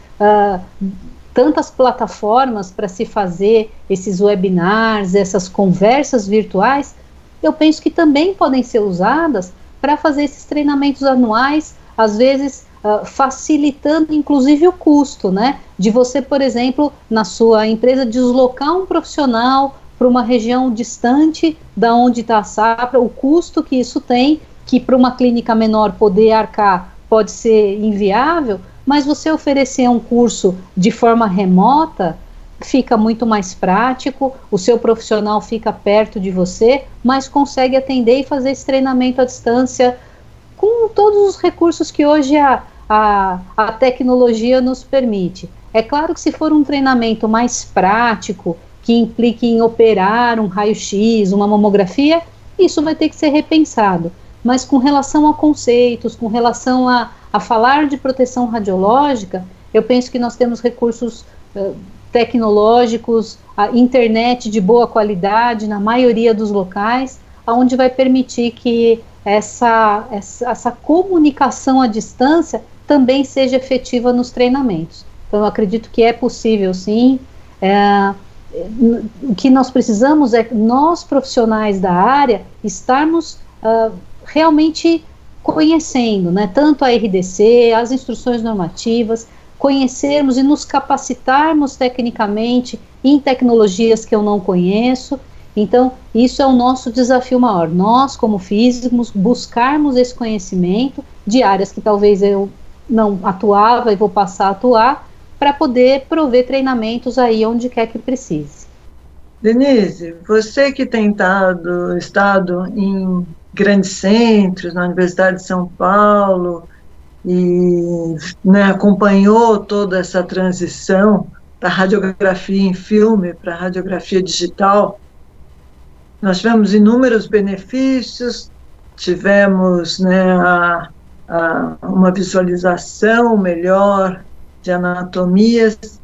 tantas plataformas para se fazer esses webinars, essas conversas virtuais, eu penso que também podem ser usadas para fazer esses treinamentos anuais, às vezes facilitando inclusive o custo, né? De você, por exemplo, na sua empresa, deslocar um profissional para uma região distante da onde está a safra, o custo que isso tem, que para uma clínica menor poder arcar pode ser inviável, mas você oferecer um curso de forma remota fica muito mais prático, o seu profissional fica perto de você, mas consegue atender e fazer esse treinamento à distância com todos os recursos que hoje a tecnologia nos permite. É claro que se for um treinamento mais prático, que implique em operar um raio-x, uma mamografia, isso vai ter que ser repensado. Mas com relação a conceitos, com relação a falar de proteção radiológica, eu penso que nós temos recursos tecnológicos, a internet de boa qualidade na maioria dos locais, onde vai permitir que essa comunicação à distância também seja efetiva nos treinamentos. Então, eu acredito que é possível, sim. O que nós precisamos é, nós profissionais da área, estarmos realmente conhecendo, né, tanto a RDC, as instruções normativas, conhecermos e nos capacitarmos tecnicamente em tecnologias que eu não conheço. Então, isso é o nosso desafio maior. Nós, como físicos, buscarmos esse conhecimento de áreas que talvez eu não atuava e vou passar a atuar, para poder prover treinamentos aí onde quer que precise. Denise, você que tem estado em grandes centros, na Universidade de São Paulo, e acompanhou toda essa transição da radiografia em filme para a radiografia digital, nós tivemos inúmeros benefícios, tivemos uma visualização melhor de anatomias,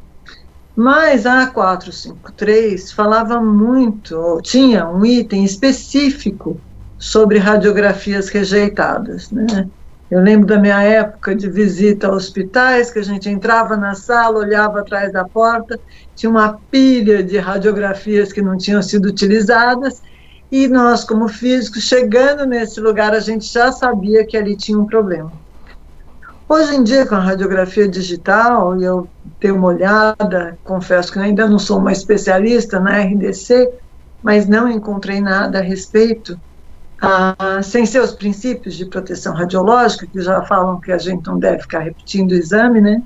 mas a 453 falava muito, tinha um item específico sobre radiografias rejeitadas, né? Eu lembro da minha época de visita a hospitais, que a gente entrava na sala, olhava atrás da porta, tinha uma pilha de radiografias que não tinham sido utilizadas, e nós, como físicos, chegando nesse lugar, a gente já sabia que ali tinha um problema. Hoje em dia, com a radiografia digital, e eu dei uma olhada, confesso que ainda não sou uma especialista na RDC, mas não encontrei nada a respeito, sem ser os princípios de proteção radiológica, que já falam que a gente não deve ficar repetindo o exame, né?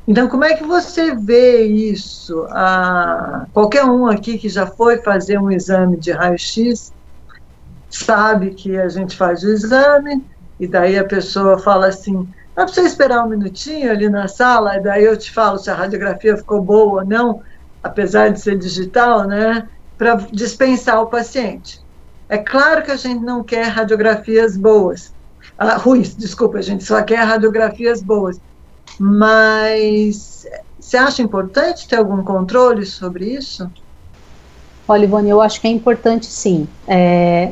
Então, como é que você vê isso? Qualquer um aqui que já foi fazer um exame de raio-x sabe que a gente faz o exame, e daí a pessoa fala assim, dá para você esperar um minutinho ali na sala, e daí eu te falo se a radiografia ficou boa ou não, apesar de ser digital, né, para dispensar o paciente. É claro que a gente não quer radiografias boas, ruins, desculpa, a gente só quer radiografias boas, mas você acha importante ter algum controle sobre isso? Olha, Ivone, eu acho que é importante sim.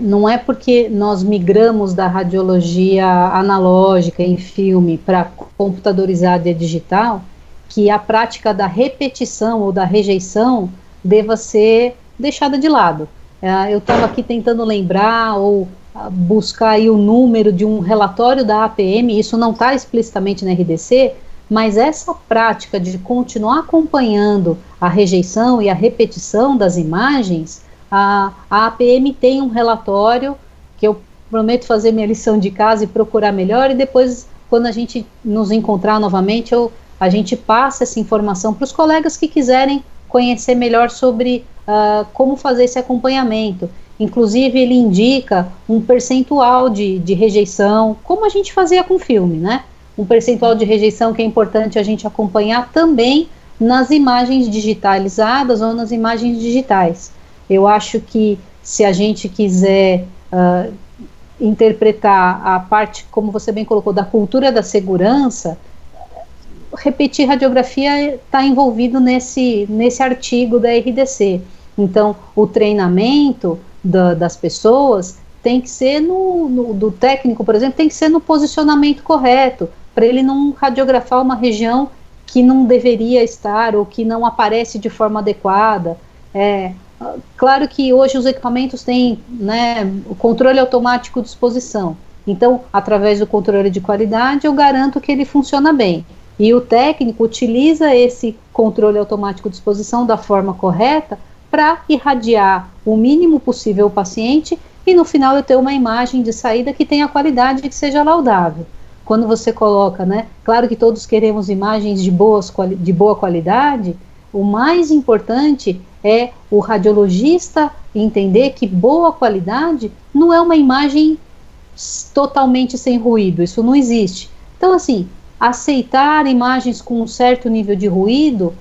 Não é porque nós migramos da radiologia analógica em filme para computadorizada e digital que a prática da repetição ou da rejeição deva ser deixada de lado. Eu estava aqui tentando lembrar ou buscar aí o número de um relatório da APM, isso não está explicitamente na RDC, mas essa prática de continuar acompanhando a rejeição e a repetição das imagens, a APM tem um relatório que eu prometo fazer minha lição de casa e procurar melhor, e depois, quando a gente nos encontrar novamente, a gente passa essa informação para os colegas que quiserem conhecer melhor sobre como fazer esse acompanhamento. Inclusive, ele indica um percentual de rejeição, como a gente fazia com filme, né? Um percentual de rejeição que é importante a gente acompanhar também nas imagens digitalizadas ou nas imagens digitais. Eu acho que se a gente quiser interpretar a parte, como você bem colocou, da cultura da segurança, repetir radiografia está envolvido nesse artigo da RDC. Então, o treinamento das pessoas tem que ser do técnico, por exemplo, tem que ser no posicionamento correto, para ele não radiografar uma região que não deveria estar ou que não aparece de forma adequada. Claro que hoje os equipamentos têm, né, o controle automático de exposição. Então, através do controle de qualidade, eu garanto que ele funciona bem. E o técnico utiliza esse controle automático de exposição da forma correta para irradiar o mínimo possível o paciente e no final eu ter uma imagem de saída que tenha qualidade e que seja laudável. Quando você coloca, né, claro que todos queremos imagens de boa qualidade, o mais importante é o radiologista entender que boa qualidade não é uma imagem totalmente sem ruído, isso não existe. Então, assim, aceitar imagens com um certo nível de ruído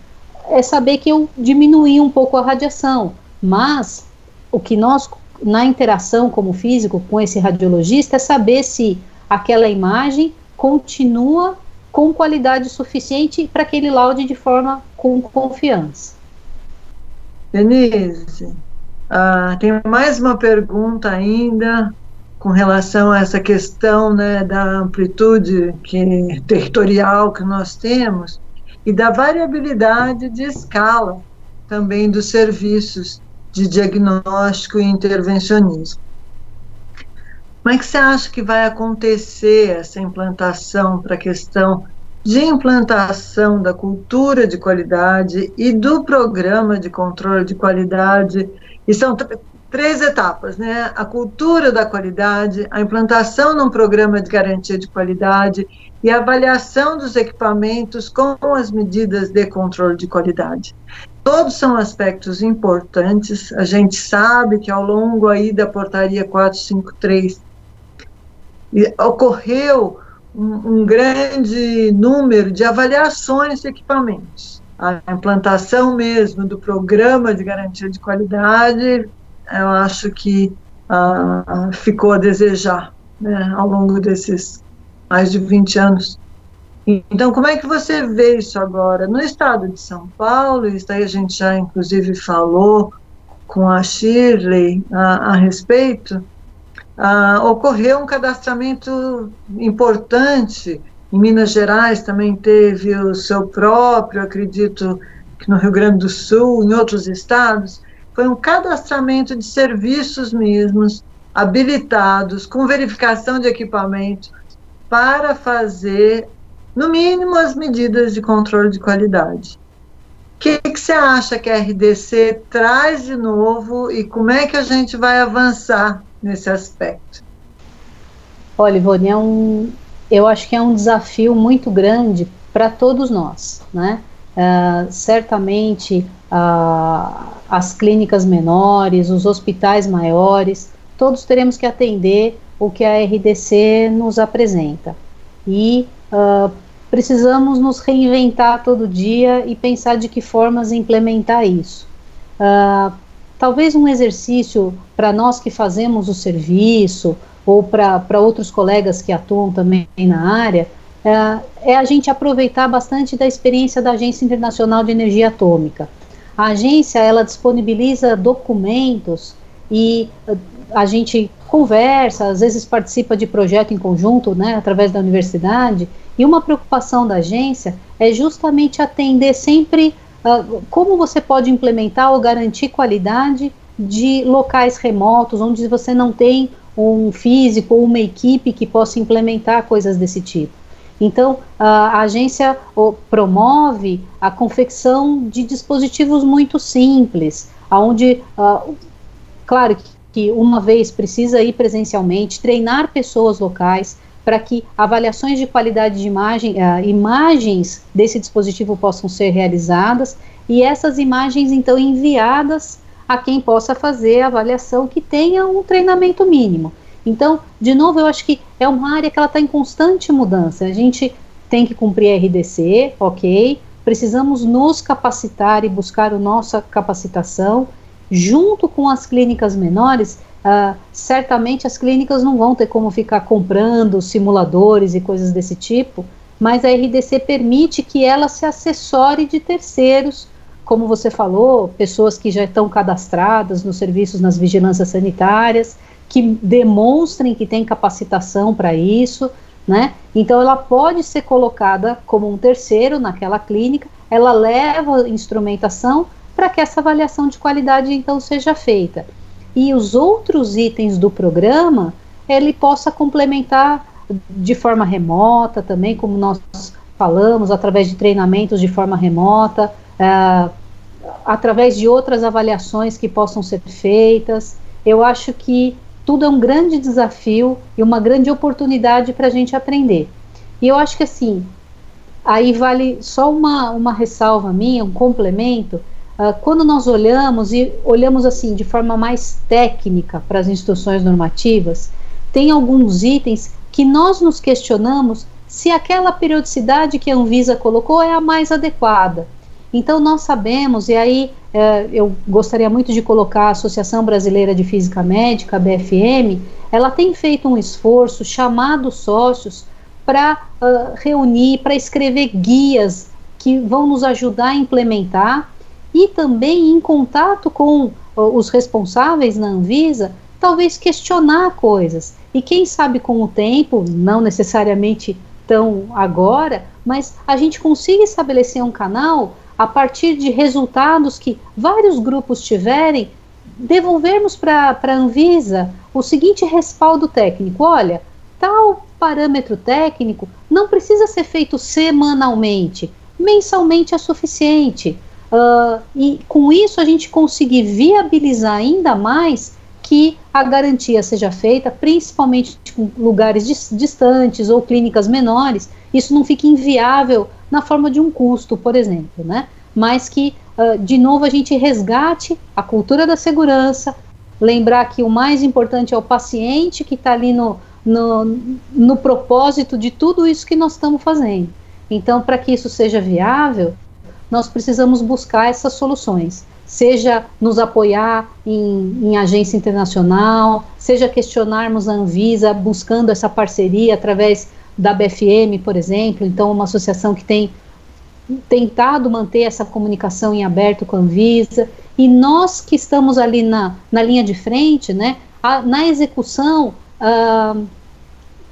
é saber que eu diminuí um pouco a radiação, mas o que nós, na interação como físico com esse radiologista, é saber se aquela imagem continua com qualidade suficiente para que ele laude de forma com confiança. Denise, tem mais uma pergunta ainda com relação a essa questão, né, da amplitude territorial que nós temos e da variabilidade de escala também dos serviços de diagnóstico e intervencionismo. Como é que você acha que vai acontecer essa implantação para a questão de implantação da cultura de qualidade e do programa de controle de qualidade? E são três etapas, né? A cultura da qualidade, a implantação num programa de garantia de qualidade e a avaliação dos equipamentos com as medidas de controle de qualidade. Todos são aspectos importantes. A gente sabe que ao longo aí da portaria 453 ocorreu um grande número de avaliações de equipamentos. A implantação mesmo do programa de garantia de qualidade, eu acho que ficou a desejar, né, ao longo desses mais de 20 anos. Então, como é que você vê isso agora? No estado de São Paulo, isso aí a gente já inclusive falou com a Shirley a respeito, ocorreu um cadastramento importante. Em Minas Gerais também teve o seu próprio, acredito que no Rio Grande do Sul, em outros estados, foi um cadastramento de serviços mesmos, habilitados, com verificação de equipamento, para fazer, no mínimo, as medidas de controle de qualidade. O que você acha que a RDC traz de novo e como é que a gente vai avançar nesse aspecto? Olha, Ivone, eu acho que é um desafio muito grande para todos nós, né? Certamente as clínicas menores, os hospitais maiores, todos teremos que atender o que a RDC nos apresenta. E precisamos nos reinventar todo dia e pensar de que formas implementar isso. Talvez um exercício para nós que fazemos o serviço, ou para outros colegas que atuam também na área, é a gente aproveitar bastante da experiência da Agência Internacional de Energia Atômica. A agência, ela disponibiliza documentos e a gente conversa, às vezes participa de projeto em conjunto, né, através da universidade, e uma preocupação da agência é justamente atender sempre como você pode implementar ou garantir qualidade de locais remotos, onde você não tem um físico ou uma equipe que possa implementar coisas desse tipo. Então, a agência promove a confecção de dispositivos muito simples, onde, claro que uma vez precisa ir presencialmente, treinar pessoas locais para que avaliações de qualidade de imagem, imagens desse dispositivo possam ser realizadas e essas imagens então enviadas a quem possa fazer a avaliação que tenha um treinamento mínimo. Então, de novo, eu acho que é uma área que ela está em constante mudança. A gente tem que cumprir a RDC, ok, precisamos nos capacitar e buscar a nossa capacitação, junto com as clínicas menores. Certamente as clínicas não vão ter como ficar comprando simuladores e coisas desse tipo, mas a RDC permite que ela se assessore de terceiros, como você falou, pessoas que já estão cadastradas nos serviços, nas vigilâncias sanitárias, que demonstrem que tem capacitação para isso, né? Então ela pode ser colocada como um terceiro naquela clínica, ela leva instrumentação para que essa avaliação de qualidade então seja feita. E os outros itens do programa, ele possa complementar de forma remota também, como nós falamos, através de treinamentos de forma remota, através de outras avaliações que possam ser feitas. Eu acho que tudo é um grande desafio e uma grande oportunidade para a gente aprender. E eu acho que assim, aí vale só uma ressalva minha, um complemento. Quando nós olhamos assim de forma mais técnica para as instruções normativas, tem alguns itens que nós nos questionamos se aquela periodicidade que a Anvisa colocou é a mais adequada. Então nós sabemos, e aí eu gostaria muito de colocar a Associação Brasileira de Física Médica, a BFM, ela tem feito um esforço, chamado sócios para reunir, para escrever guias que vão nos ajudar a implementar, e também em contato com os responsáveis na Anvisa, talvez questionar coisas. E quem sabe com o tempo, não necessariamente tão agora, mas a gente consiga estabelecer um canal a partir de resultados que vários grupos tiverem, devolvermos para a Anvisa o seguinte respaldo técnico: olha, tal parâmetro técnico não precisa ser feito semanalmente, mensalmente é suficiente. E com isso a gente conseguir viabilizar ainda mais que a garantia seja feita, principalmente com lugares distantes ou clínicas menores, isso não fique inviável na forma de um custo, por exemplo, né? Mas que, de novo, a gente resgate a cultura da segurança, lembrar que o mais importante é o paciente que está ali no propósito de tudo isso que nós estamos fazendo. Então, para que isso seja viável, nós precisamos buscar essas soluções, seja nos apoiar em agência internacional, seja questionarmos a Anvisa buscando essa parceria através da BFM, por exemplo, então uma associação que tem tentado manter essa comunicação em aberto com a Anvisa, e nós que estamos ali na linha de frente, né, na execução,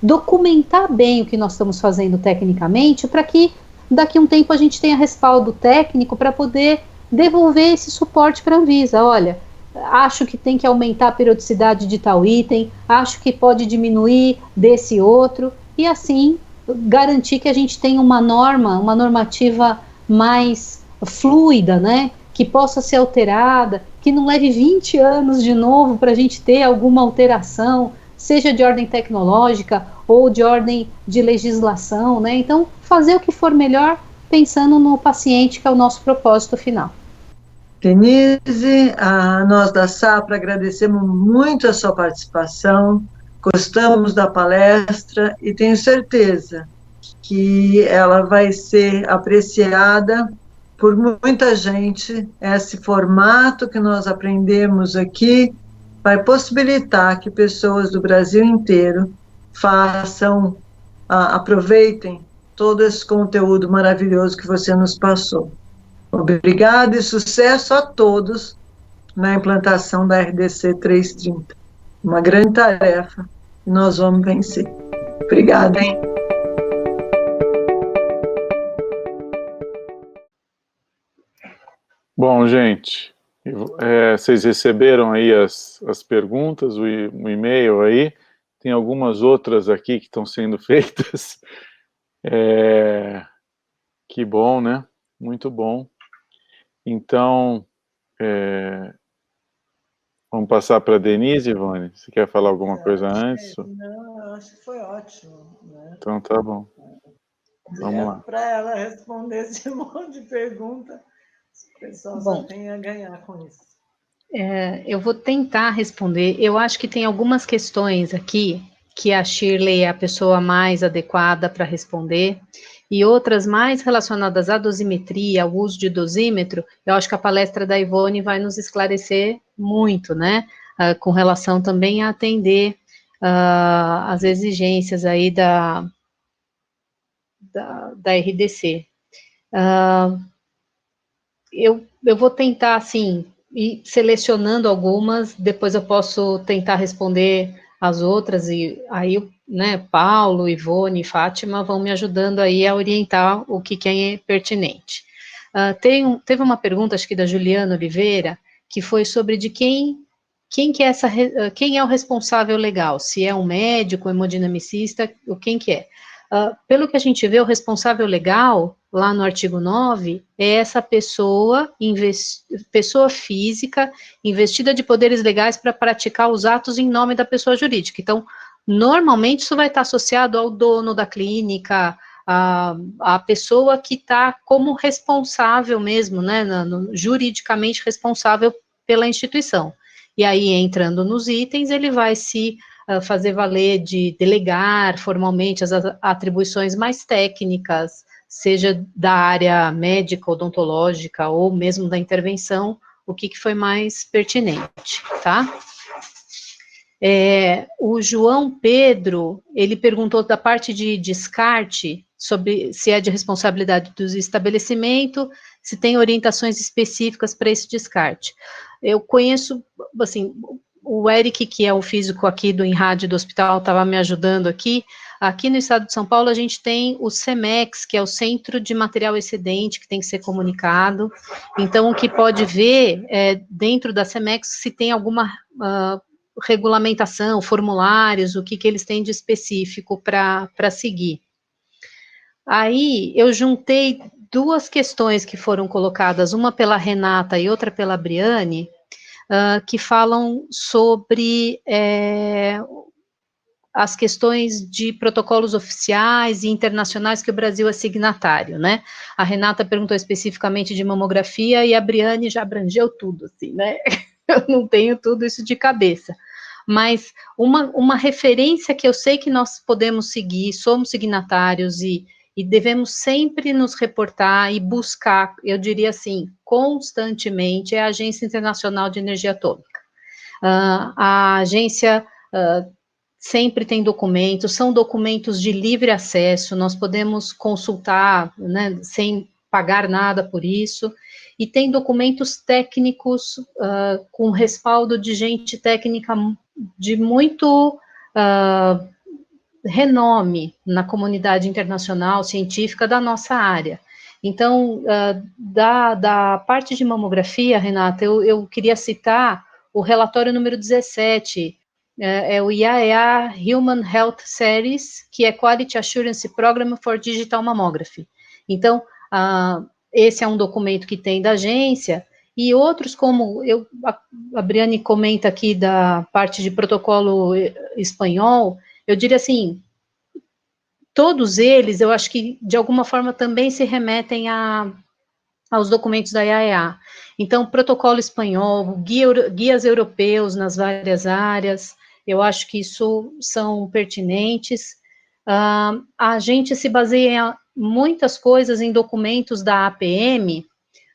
documentar bem o que nós estamos fazendo tecnicamente, para que daqui a um tempo a gente tenha respaldo técnico para poder devolver esse suporte para a Anvisa. Olha, acho que tem que aumentar a periodicidade de tal item, acho que pode diminuir desse outro, e assim garantir que a gente tenha uma normativa mais fluida, né, que possa ser alterada, que não leve 20 anos de novo para a gente ter alguma alteração, seja de ordem tecnológica ou de ordem de legislação, né? Então, fazer o que for melhor, pensando no paciente, que é o nosso propósito final. Denise, nós da SAPRA agradecemos muito a sua participação, gostamos da palestra e tenho certeza que ela vai ser apreciada por muita gente. Esse formato que nós aprendemos aqui vai possibilitar que pessoas do Brasil inteiro aproveitem todo esse conteúdo maravilhoso que você nos passou. Obrigada e sucesso a todos na implantação da RDC 330. Uma grande tarefa e nós vamos vencer. Obrigada, hein? Bom, gente, vocês receberam aí as perguntas, o e-mail aí, tem algumas outras aqui que estão sendo feitas. Que bom, né? Muito bom. Então, vamos passar para a Denise, Ivone. Você quer falar alguma coisa antes? Não, eu acho que foi ótimo, né? Então tá bom. Vamos lá. Para ela responder esse monte de pergunta, o pessoal só tem a ganhar com isso. Eu vou tentar responder. Eu acho que tem algumas questões aqui que a Shirley é a pessoa mais adequada para responder, e outras mais relacionadas à dosimetria, ao uso de dosímetro. Eu acho que a palestra da Ivone vai nos esclarecer muito, né? Com relação também a atender as exigências aí da RDC. Eu vou tentar, assim, e selecionando algumas, depois eu posso tentar responder as outras, e aí, né, Paulo, Ivone e Fátima vão me ajudando aí a orientar o que é pertinente. Teve uma pergunta, acho que da Juliana Oliveira, que foi sobre de quem é o responsável legal, se é um médico, hemodinamicista, ou quem que é. Pelo que a gente vê, o responsável legal, lá no artigo 9, é essa pessoa física investida de poderes legais para praticar os atos em nome da pessoa jurídica. Então, normalmente isso vai estar associado ao dono da clínica, a pessoa que está como responsável mesmo, né, juridicamente responsável pela instituição. E aí, entrando nos itens, ele vai se fazer valer de delegar formalmente as atribuições mais técnicas, seja da área médica, odontológica, ou mesmo da intervenção, o que foi mais pertinente, tá? O João Pedro, ele perguntou da parte de descarte, sobre se é de responsabilidade do estabelecimento, se tem orientações específicas para esse descarte. Eu conheço, assim, o Eric, que é o físico aqui do INRAD do hospital, estava me ajudando aqui. Aqui no estado de São Paulo, a gente tem o CEMEX, que é o Centro de Material Excedente, que tem que ser comunicado. Então, o que pode ver dentro da CEMEX, se tem alguma regulamentação, formulários, o que eles têm de específico para seguir. Aí, eu juntei duas questões que foram colocadas, uma pela Renata e outra pela Briane, que falam sobre as questões de protocolos oficiais e internacionais que o Brasil é signatário, né? A Renata perguntou especificamente de mamografia e a Briane já abrangeu tudo, assim, né? Eu não tenho tudo isso de cabeça. Mas uma referência que eu sei que nós podemos seguir, somos signatários e devemos sempre nos reportar e buscar, eu diria assim, constantemente, é a Agência Internacional de Energia Atômica. A agência sempre tem documentos, são documentos de livre acesso, nós podemos consultar, né, sem pagar nada por isso, e tem documentos técnicos com respaldo de gente técnica de muito renome na comunidade internacional científica da nossa área. Então, da parte de mamografia, Renata, eu queria citar o relatório número 17, o IAEA Human Health Series, que é Quality Assurance Program for Digital Mammography. Então, esse é um documento que tem da agência, e outros como, a Briane comenta aqui da parte de protocolo espanhol, eu diria assim, todos eles, eu acho que de alguma forma também se remetem aos documentos da IAEA. Então, protocolo espanhol, guias europeus nas várias áreas, eu acho que isso são pertinentes. A gente se baseia em muitas coisas em documentos da APM,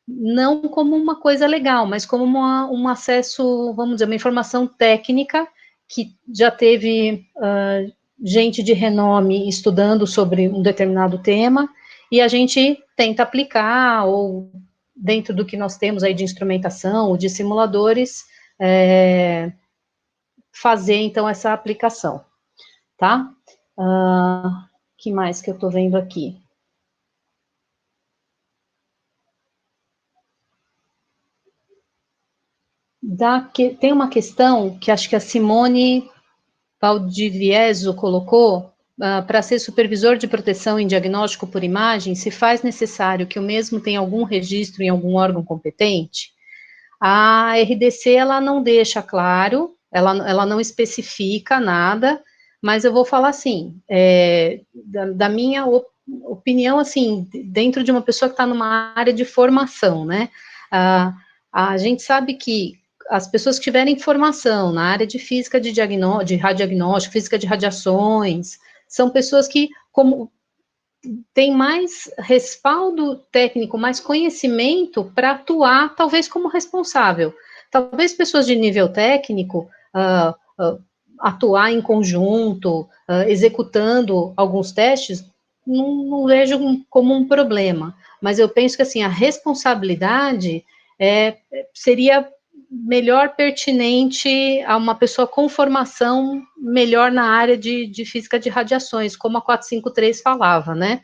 não como uma coisa legal, mas como um acesso, vamos dizer, uma informação técnica que já teve gente de renome estudando sobre um determinado tema, e a gente tenta aplicar, ou dentro do que nós temos aí de instrumentação, ou de simuladores, fazer, então, essa aplicação, tá? Que mais que eu estou vendo aqui? Tem uma questão que acho que a Simone Valdivieso colocou, para ser supervisor de proteção em diagnóstico por imagem, se faz necessário que o mesmo tenha algum registro em algum órgão competente? A RDC, ela não deixa claro, ela não especifica nada, mas eu vou falar assim, da minha opinião, assim, dentro de uma pessoa que está numa área de formação, né, a gente sabe que as pessoas que tiverem formação na área de física de radiodiagnóstico, física de radiações, são pessoas que, como têm mais respaldo técnico, mais conhecimento para atuar, talvez como responsável. Talvez pessoas de nível técnico atuar em conjunto, executando alguns testes, não vejo como um problema. Mas eu penso que, assim, a responsabilidade seria melhor pertinente a uma pessoa com formação melhor na área de física de radiações, como a 453 falava, né?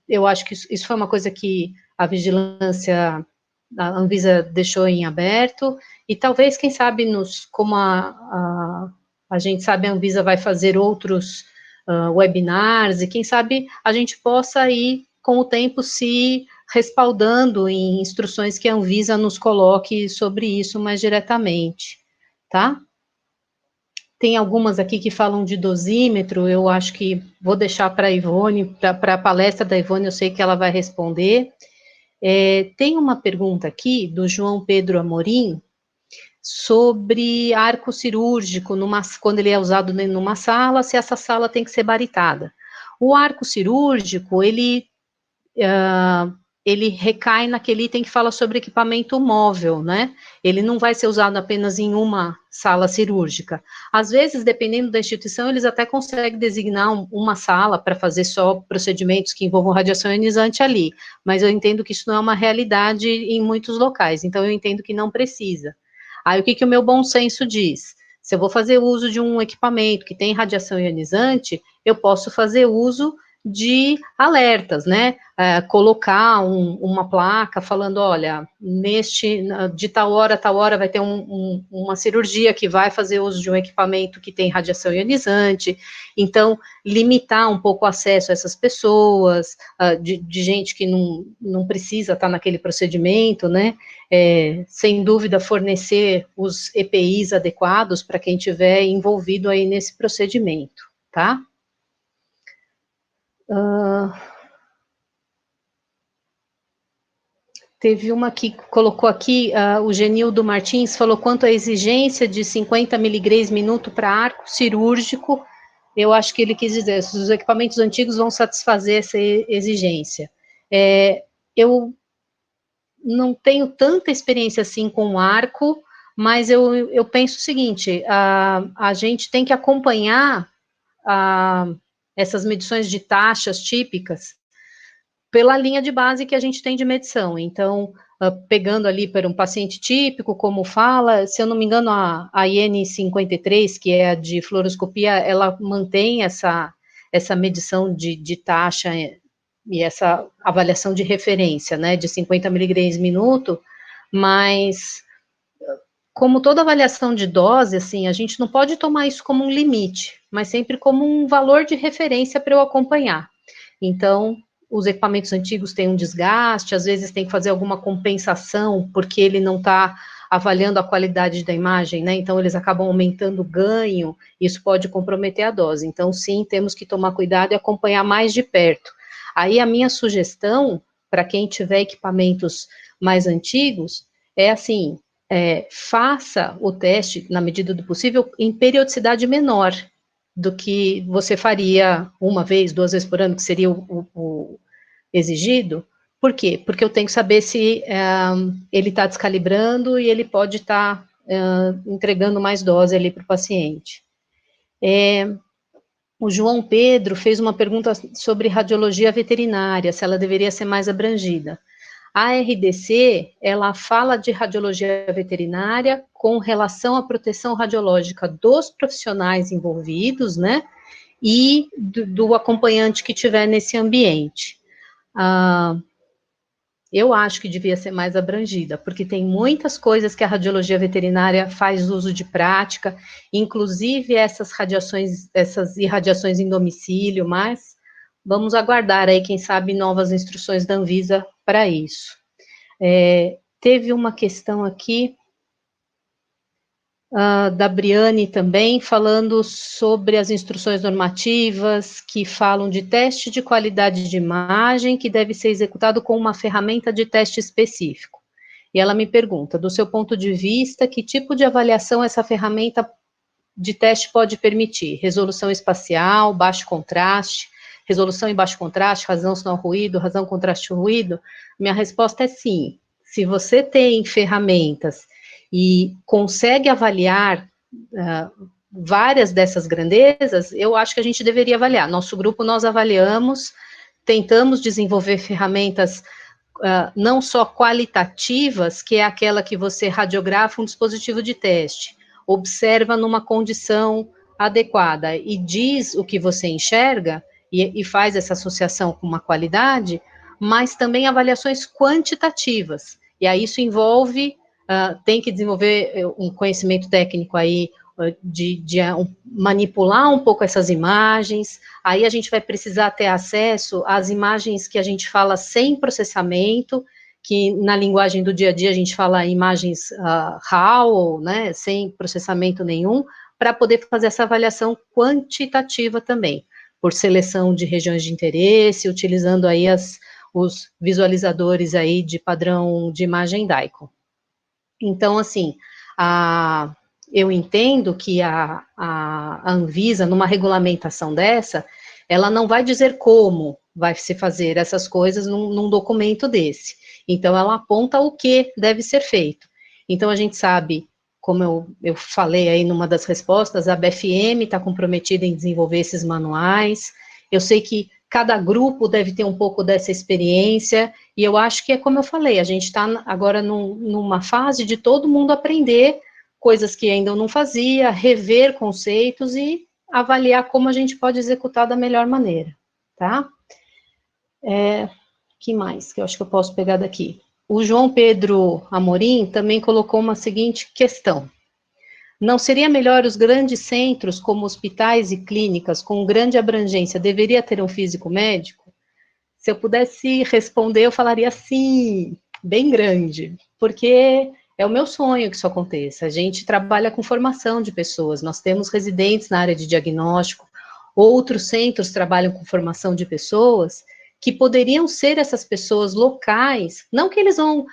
Eu acho que isso foi uma coisa que a vigilância, a Anvisa deixou em aberto, e talvez, quem sabe, como a gente sabe, a Anvisa vai fazer outros webinars, e quem sabe a gente possa ir, com o tempo, se respaldando em instruções que a Anvisa nos coloque sobre isso mais diretamente, tá? Tem algumas aqui que falam de dosímetro, eu acho que vou deixar para a Ivone, para a palestra da Ivone, eu sei que ela vai responder. Tem uma pergunta aqui, do João Pedro Amorim, sobre arco cirúrgico, quando ele é usado numa sala, se essa sala tem que ser baritada. O arco cirúrgico, ele recai naquele item que fala sobre equipamento móvel, né? Ele não vai ser usado apenas em uma sala cirúrgica. Às vezes, dependendo da instituição, eles até conseguem designar uma sala para fazer só procedimentos que envolvam radiação ionizante ali, mas eu entendo que isso não é uma realidade em muitos locais, então eu entendo que não precisa. Aí, o que o meu bom senso diz? Se eu vou fazer uso de um equipamento que tem radiação ionizante, eu posso fazer uso de alertas, né? Colocar uma placa falando, olha, de tal hora vai ter uma cirurgia que vai fazer uso de um equipamento que tem radiação ionizante, então limitar um pouco o acesso a essas pessoas, de gente que não precisa estar naquele procedimento, né? Sem dúvida fornecer os EPIs adequados para quem estiver envolvido aí nesse procedimento, tá? Teve uma que colocou aqui, o Genildo Martins falou quanto à exigência de 50 miligramas minuto para arco cirúrgico. Eu acho que ele quis dizer, os equipamentos antigos vão satisfazer essa exigência. Eu não tenho tanta experiência assim com o arco, mas eu penso o seguinte, a gente tem que acompanhar essas medições de taxas típicas pela linha de base que a gente tem de medição. Então, pegando ali para um paciente típico, como fala, se eu não me engano, a IN53, que é a de fluoroscopia, ela mantém essa medição de taxa e essa avaliação de referência, né, de 50 miligramas minuto, mas como toda avaliação de dose, assim, a gente não pode tomar isso como um limite, mas sempre como um valor de referência para eu acompanhar. Então, os equipamentos antigos têm um desgaste, às vezes tem que fazer alguma compensação, porque ele não está avaliando a qualidade da imagem, né, então eles acabam aumentando o ganho, isso pode comprometer a dose. Então, sim, temos que tomar cuidado e acompanhar mais de perto. Aí, a minha sugestão, para quem tiver equipamentos mais antigos, é assim, faça o teste, na medida do possível, em periodicidade menor do que você faria uma vez, 2 vezes por ano, que seria o exigido. Por quê? Porque eu tenho que saber se ele está descalibrando e ele pode estar entregando mais dose ali para o paciente. O João Pedro fez uma pergunta sobre radiologia veterinária, se ela deveria ser mais abrangida. A RDC, ela fala de radiologia veterinária com relação à proteção radiológica dos profissionais envolvidos, né, e do acompanhante que tiver nesse ambiente. Eu acho que devia ser mais abrangida, porque tem muitas coisas que a radiologia veterinária faz uso de prática, inclusive essas irradiações em domicílio, mas vamos aguardar aí, quem sabe, novas instruções da Anvisa para isso. Teve uma questão aqui da Briane também, falando sobre as instruções normativas, que falam de teste de qualidade de imagem, que deve ser executado com uma ferramenta de teste específico. E ela me pergunta, do seu ponto de vista, que tipo de avaliação essa ferramenta de teste pode permitir? Resolução espacial, baixo contraste, resolução em baixo contraste, razão sinal ruído, razão contraste ruído? Minha resposta é sim. Se você tem ferramentas e consegue avaliar várias dessas grandezas, eu acho que a gente deveria avaliar. Nosso grupo, nós avaliamos, tentamos desenvolver ferramentas não só qualitativas, que é aquela que você radiografa um dispositivo de teste, observa numa condição adequada e diz o que você enxerga e faz essa associação com uma qualidade, mas também avaliações quantitativas. E aí isso envolve, tem que desenvolver um conhecimento técnico aí, de manipular um pouco essas imagens. Aí a gente vai precisar ter acesso às imagens que a gente fala sem processamento, que na linguagem do dia a dia a gente fala imagens RAW, né, sem processamento nenhum, para poder fazer essa avaliação quantitativa também, por seleção de regiões de interesse, utilizando aí os visualizadores aí de padrão de imagem DICOM. Então, assim, eu entendo que a Anvisa, numa regulamentação dessa, ela não vai dizer como vai se fazer essas coisas num documento desse. Então, ela aponta o que deve ser feito. Então, a gente sabe, como eu falei aí numa das respostas, a BFM está comprometida em desenvolver esses manuais. Eu sei que cada grupo deve ter um pouco dessa experiência, e eu acho que é como eu falei, a gente está agora numa fase de todo mundo aprender coisas que ainda não fazia, rever conceitos e avaliar como a gente pode executar da melhor maneira, tá? Que mais que eu acho que eu posso pegar daqui? O João Pedro Amorim também colocou uma seguinte questão. Não seria melhor os grandes centros, como hospitais e clínicas, com grande abrangência, deveria ter um físico médico? Se eu pudesse responder, eu falaria sim, bem grande, porque é o meu sonho que isso aconteça. A gente trabalha com formação de pessoas, nós temos residentes na área de diagnóstico, outros centros trabalham com formação de pessoas, que poderiam ser essas pessoas locais, não que eles vão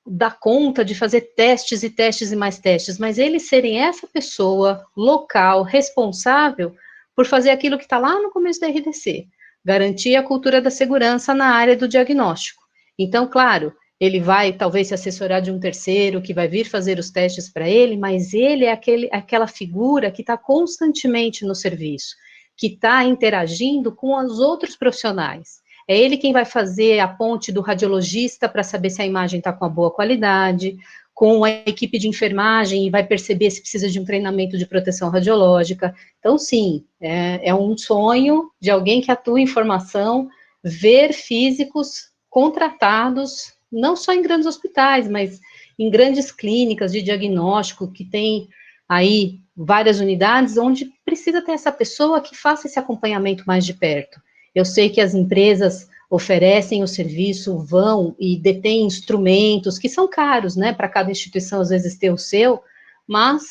dar conta de fazer testes e testes e mais testes, mas eles serem essa pessoa local, responsável por fazer aquilo que está lá no começo da RDC, garantir a cultura da segurança na área do diagnóstico. Então, claro, ele vai talvez se assessorar de um terceiro que vai vir fazer os testes para ele, mas ele é aquela figura que está constantemente no serviço, que está interagindo com os outros profissionais. É ele quem vai fazer a ponte do radiologista para saber se a imagem está com uma boa qualidade, com a equipe de enfermagem e vai perceber se precisa de um treinamento de proteção radiológica. Então, sim, é um sonho de alguém que atua em formação, ver físicos contratados, não só em grandes hospitais, mas em grandes clínicas de diagnóstico, que tem aí várias unidades, onde precisa ter essa pessoa que faça esse acompanhamento mais de perto. Eu sei que as empresas oferecem o serviço, vão e detêm instrumentos que são caros, né, para cada instituição às vezes ter o seu, mas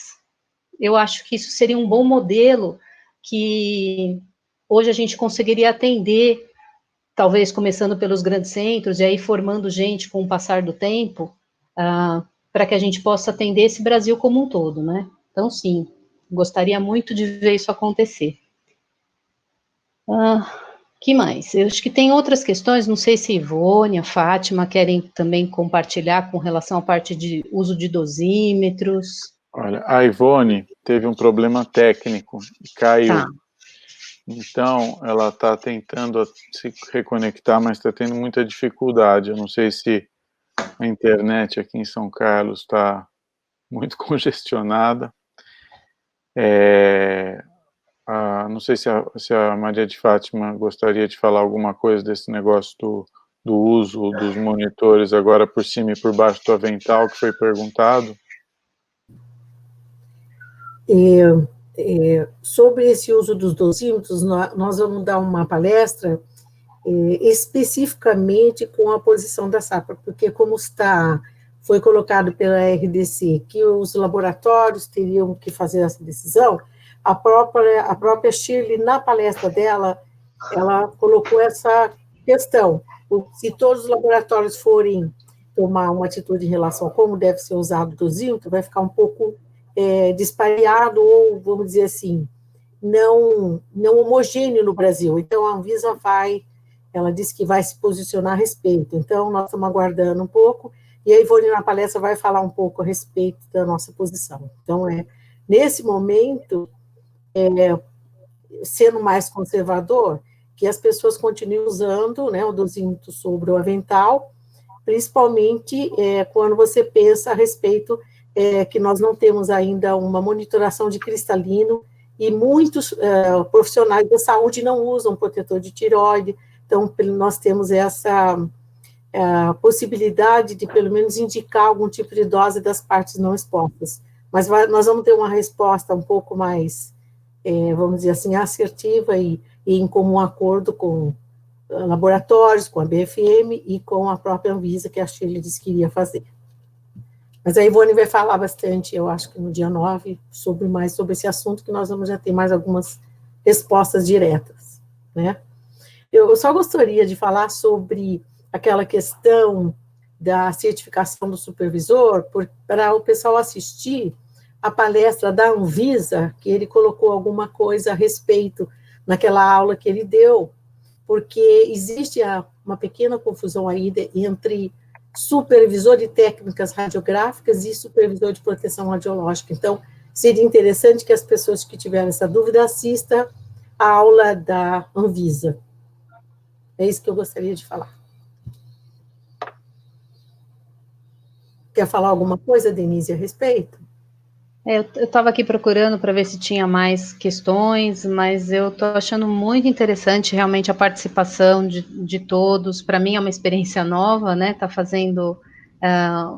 eu acho que isso seria um bom modelo que hoje a gente conseguiria atender, talvez começando pelos grandes centros e aí formando gente com o passar do tempo, para que a gente possa atender esse Brasil como um todo, né? Então, sim, gostaria muito de ver isso acontecer. Que mais? Eu acho que tem outras questões, não sei se Ivone, a Fátima querem também compartilhar com relação à parte de uso de dosímetros. Olha, a Ivone teve um problema técnico e caiu. Tá. Então, ela está tentando se reconectar, mas está tendo muita dificuldade. Eu não sei se a internet aqui em São Carlos está muito congestionada. Não sei se a Maria de Fátima gostaria de falar alguma coisa desse negócio do uso dos monitores agora por cima e por baixo do avental, que foi perguntado. Sobre esse uso dos dosímetros, nós vamos dar uma palestra especificamente com a posição da SAPA, porque como foi colocado pela RDC que os laboratórios teriam que fazer essa decisão, a própria Shirley, na palestra dela, ela colocou essa questão. Se todos os laboratórios forem tomar uma atitude em relação a como deve ser usado o dosímetro, vai ficar um pouco dispareado, ou, vamos dizer assim, não homogêneo no Brasil. Então, a Anvisa ela disse que vai se posicionar a respeito. Então, nós estamos aguardando um pouco, e a Ivone, na palestra, vai falar um pouco a respeito da nossa posição. Então, nesse momento, sendo mais conservador, que as pessoas continuem usando, né, o dosímetro sobre o avental, principalmente quando você pensa a respeito que nós não temos ainda uma monitoração de cristalino, e muitos profissionais da saúde não usam protetor de tireoide, então nós temos essa possibilidade de, pelo menos, indicar algum tipo de dose das partes não expostas. Mas nós vamos ter uma resposta um pouco mais, vamos dizer assim, assertiva e em comum acordo com laboratórios, com a BFM e com a própria Anvisa, que a Shirley disse que iria fazer. Mas a Ivone vai falar bastante, eu acho que no dia 9, mais sobre esse assunto, que nós vamos já ter mais algumas respostas diretas, né? Eu só gostaria de falar sobre aquela questão da certificação do supervisor, para o pessoal assistir a palestra da Anvisa, que ele colocou alguma coisa a respeito naquela aula que ele deu, porque existe uma pequena confusão aí entre supervisor de técnicas radiográficas e supervisor de proteção radiológica. Então, seria interessante que as pessoas que tiverem essa dúvida assistam a aula da Anvisa. É isso que eu gostaria de falar. Quer falar alguma coisa, Denise, a respeito? Eu estava aqui procurando para ver se tinha mais questões, mas eu estou achando muito interessante realmente a participação de todos. Para mim é uma experiência nova, né? Tá fazendo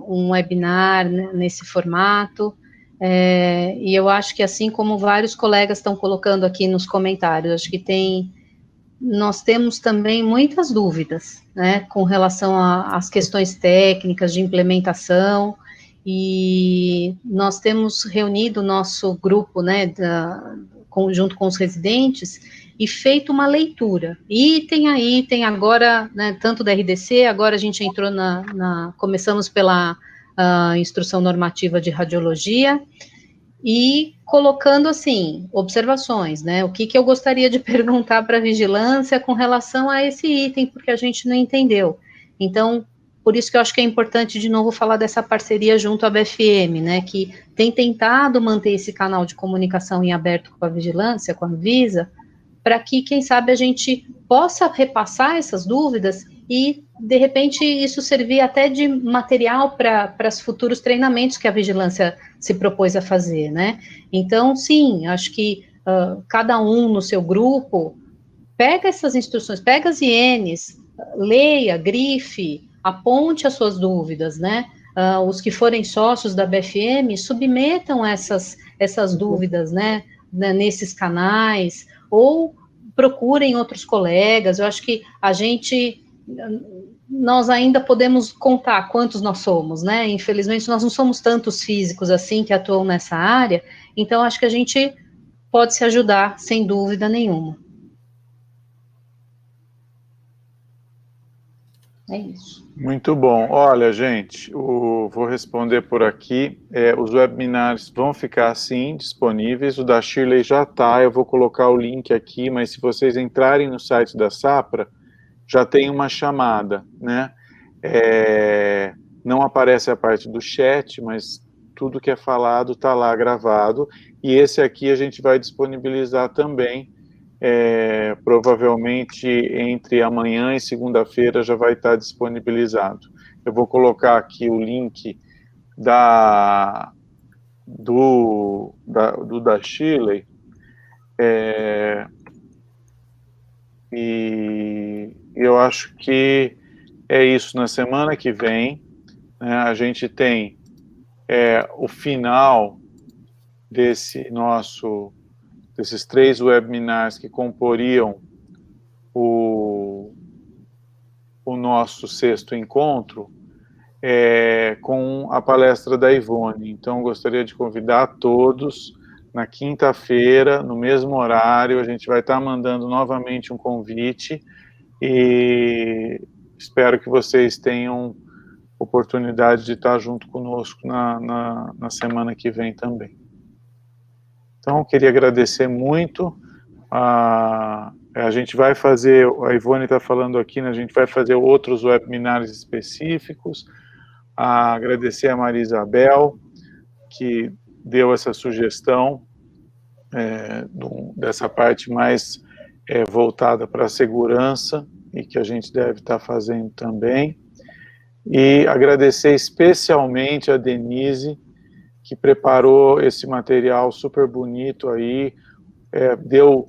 um webinar, né, nesse formato, e eu acho que, assim como vários colegas estão colocando aqui nos comentários, acho que nós temos também muitas dúvidas, né, com relação às questões técnicas de implementação, e nós temos reunido o nosso grupo, né, junto com os residentes, e feito uma leitura, item a item, agora, né, tanto da RDC, agora a gente entrou começamos pela instrução normativa de radiologia, e colocando, assim, observações, né, o que eu gostaria de perguntar para a vigilância com relação a esse item, porque a gente não entendeu. Então, por isso que eu acho que é importante, de novo, falar dessa parceria junto à BFM, né, que tem tentado manter esse canal de comunicação em aberto com a vigilância, com a Anvisa, para que, quem sabe, a gente possa repassar essas dúvidas e, de repente, isso servir até de material para os futuros treinamentos que a vigilância se propôs a fazer, né? Então, sim, acho que cada um no seu grupo pega essas instruções, pega as INs, leia, grife, aponte as suas dúvidas, né? Os que forem sócios da BFM, submetam essas dúvidas, né, nesses canais, ou procurem outros colegas. Eu acho que nós ainda podemos contar quantos nós somos, né? Infelizmente, nós não somos tantos físicos assim que atuam nessa área, então acho que a gente pode se ajudar, sem dúvida nenhuma. É isso. Muito bom. Olha, gente, vou responder por aqui. Os webinars vão ficar, assim, disponíveis. O da Shirley já está, eu vou colocar o link aqui, mas se vocês entrarem no site da Sapra, já tem uma chamada, né? Não aparece a parte do chat, mas tudo que é falado está lá gravado. E esse aqui a gente vai disponibilizar também. Provavelmente entre amanhã e segunda-feira já vai estar disponibilizado. Eu vou colocar aqui o link do da Shirley, e eu acho que é isso. Na semana que vem, né, a gente tem o final desses 3 webinars que comporiam o nosso 6º encontro, com a palestra da Ivone. Então, gostaria de convidar a todos, na quinta-feira, no mesmo horário, a gente vai estar mandando novamente um convite, e espero que vocês tenham oportunidade de estar junto conosco na semana que vem também. Então, queria agradecer muito. A gente vai fazer, a Ivone está falando aqui, né, a gente vai fazer outros webinars específicos. Agradecer a Maria Isabel, que deu essa sugestão dessa parte mais voltada para a segurança e que a gente deve estar fazendo também. E agradecer especialmente a Denise, que preparou esse material super bonito aí, deu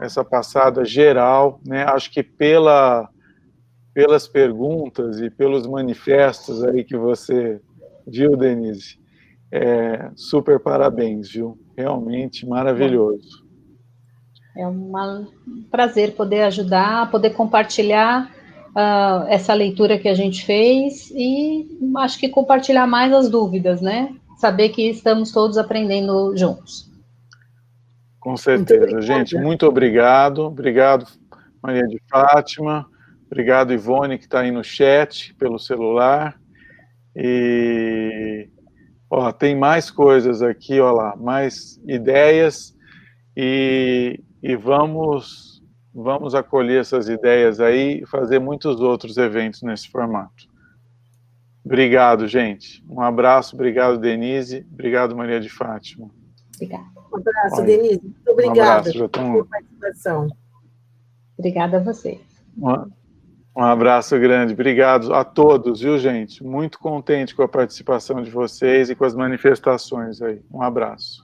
essa passada geral, né? Acho que pelas perguntas e pelos manifestos aí que você viu, Denise, super parabéns, viu? Realmente maravilhoso. É um prazer poder ajudar, poder compartilhar essa leitura que a gente fez e acho que compartilhar mais as dúvidas, né? Saber que estamos todos aprendendo juntos. Com certeza. Gente, muito obrigado. Obrigado, Maria de Fátima. Obrigado, Ivone, que está aí no chat, pelo celular. E tem mais coisas aqui, ó lá, mais ideias. E vamos acolher essas ideias aí e fazer muitos outros eventos nesse formato. Obrigado, gente. Um abraço, obrigado, Denise. Obrigado, Maria de Fátima. Obrigada. Um abraço, Denise. Muito obrigada pela sua participação. Obrigada a você. Um abraço grande. Obrigado a todos, viu, gente? Muito contente com a participação de vocês e com as manifestações aí. Um abraço.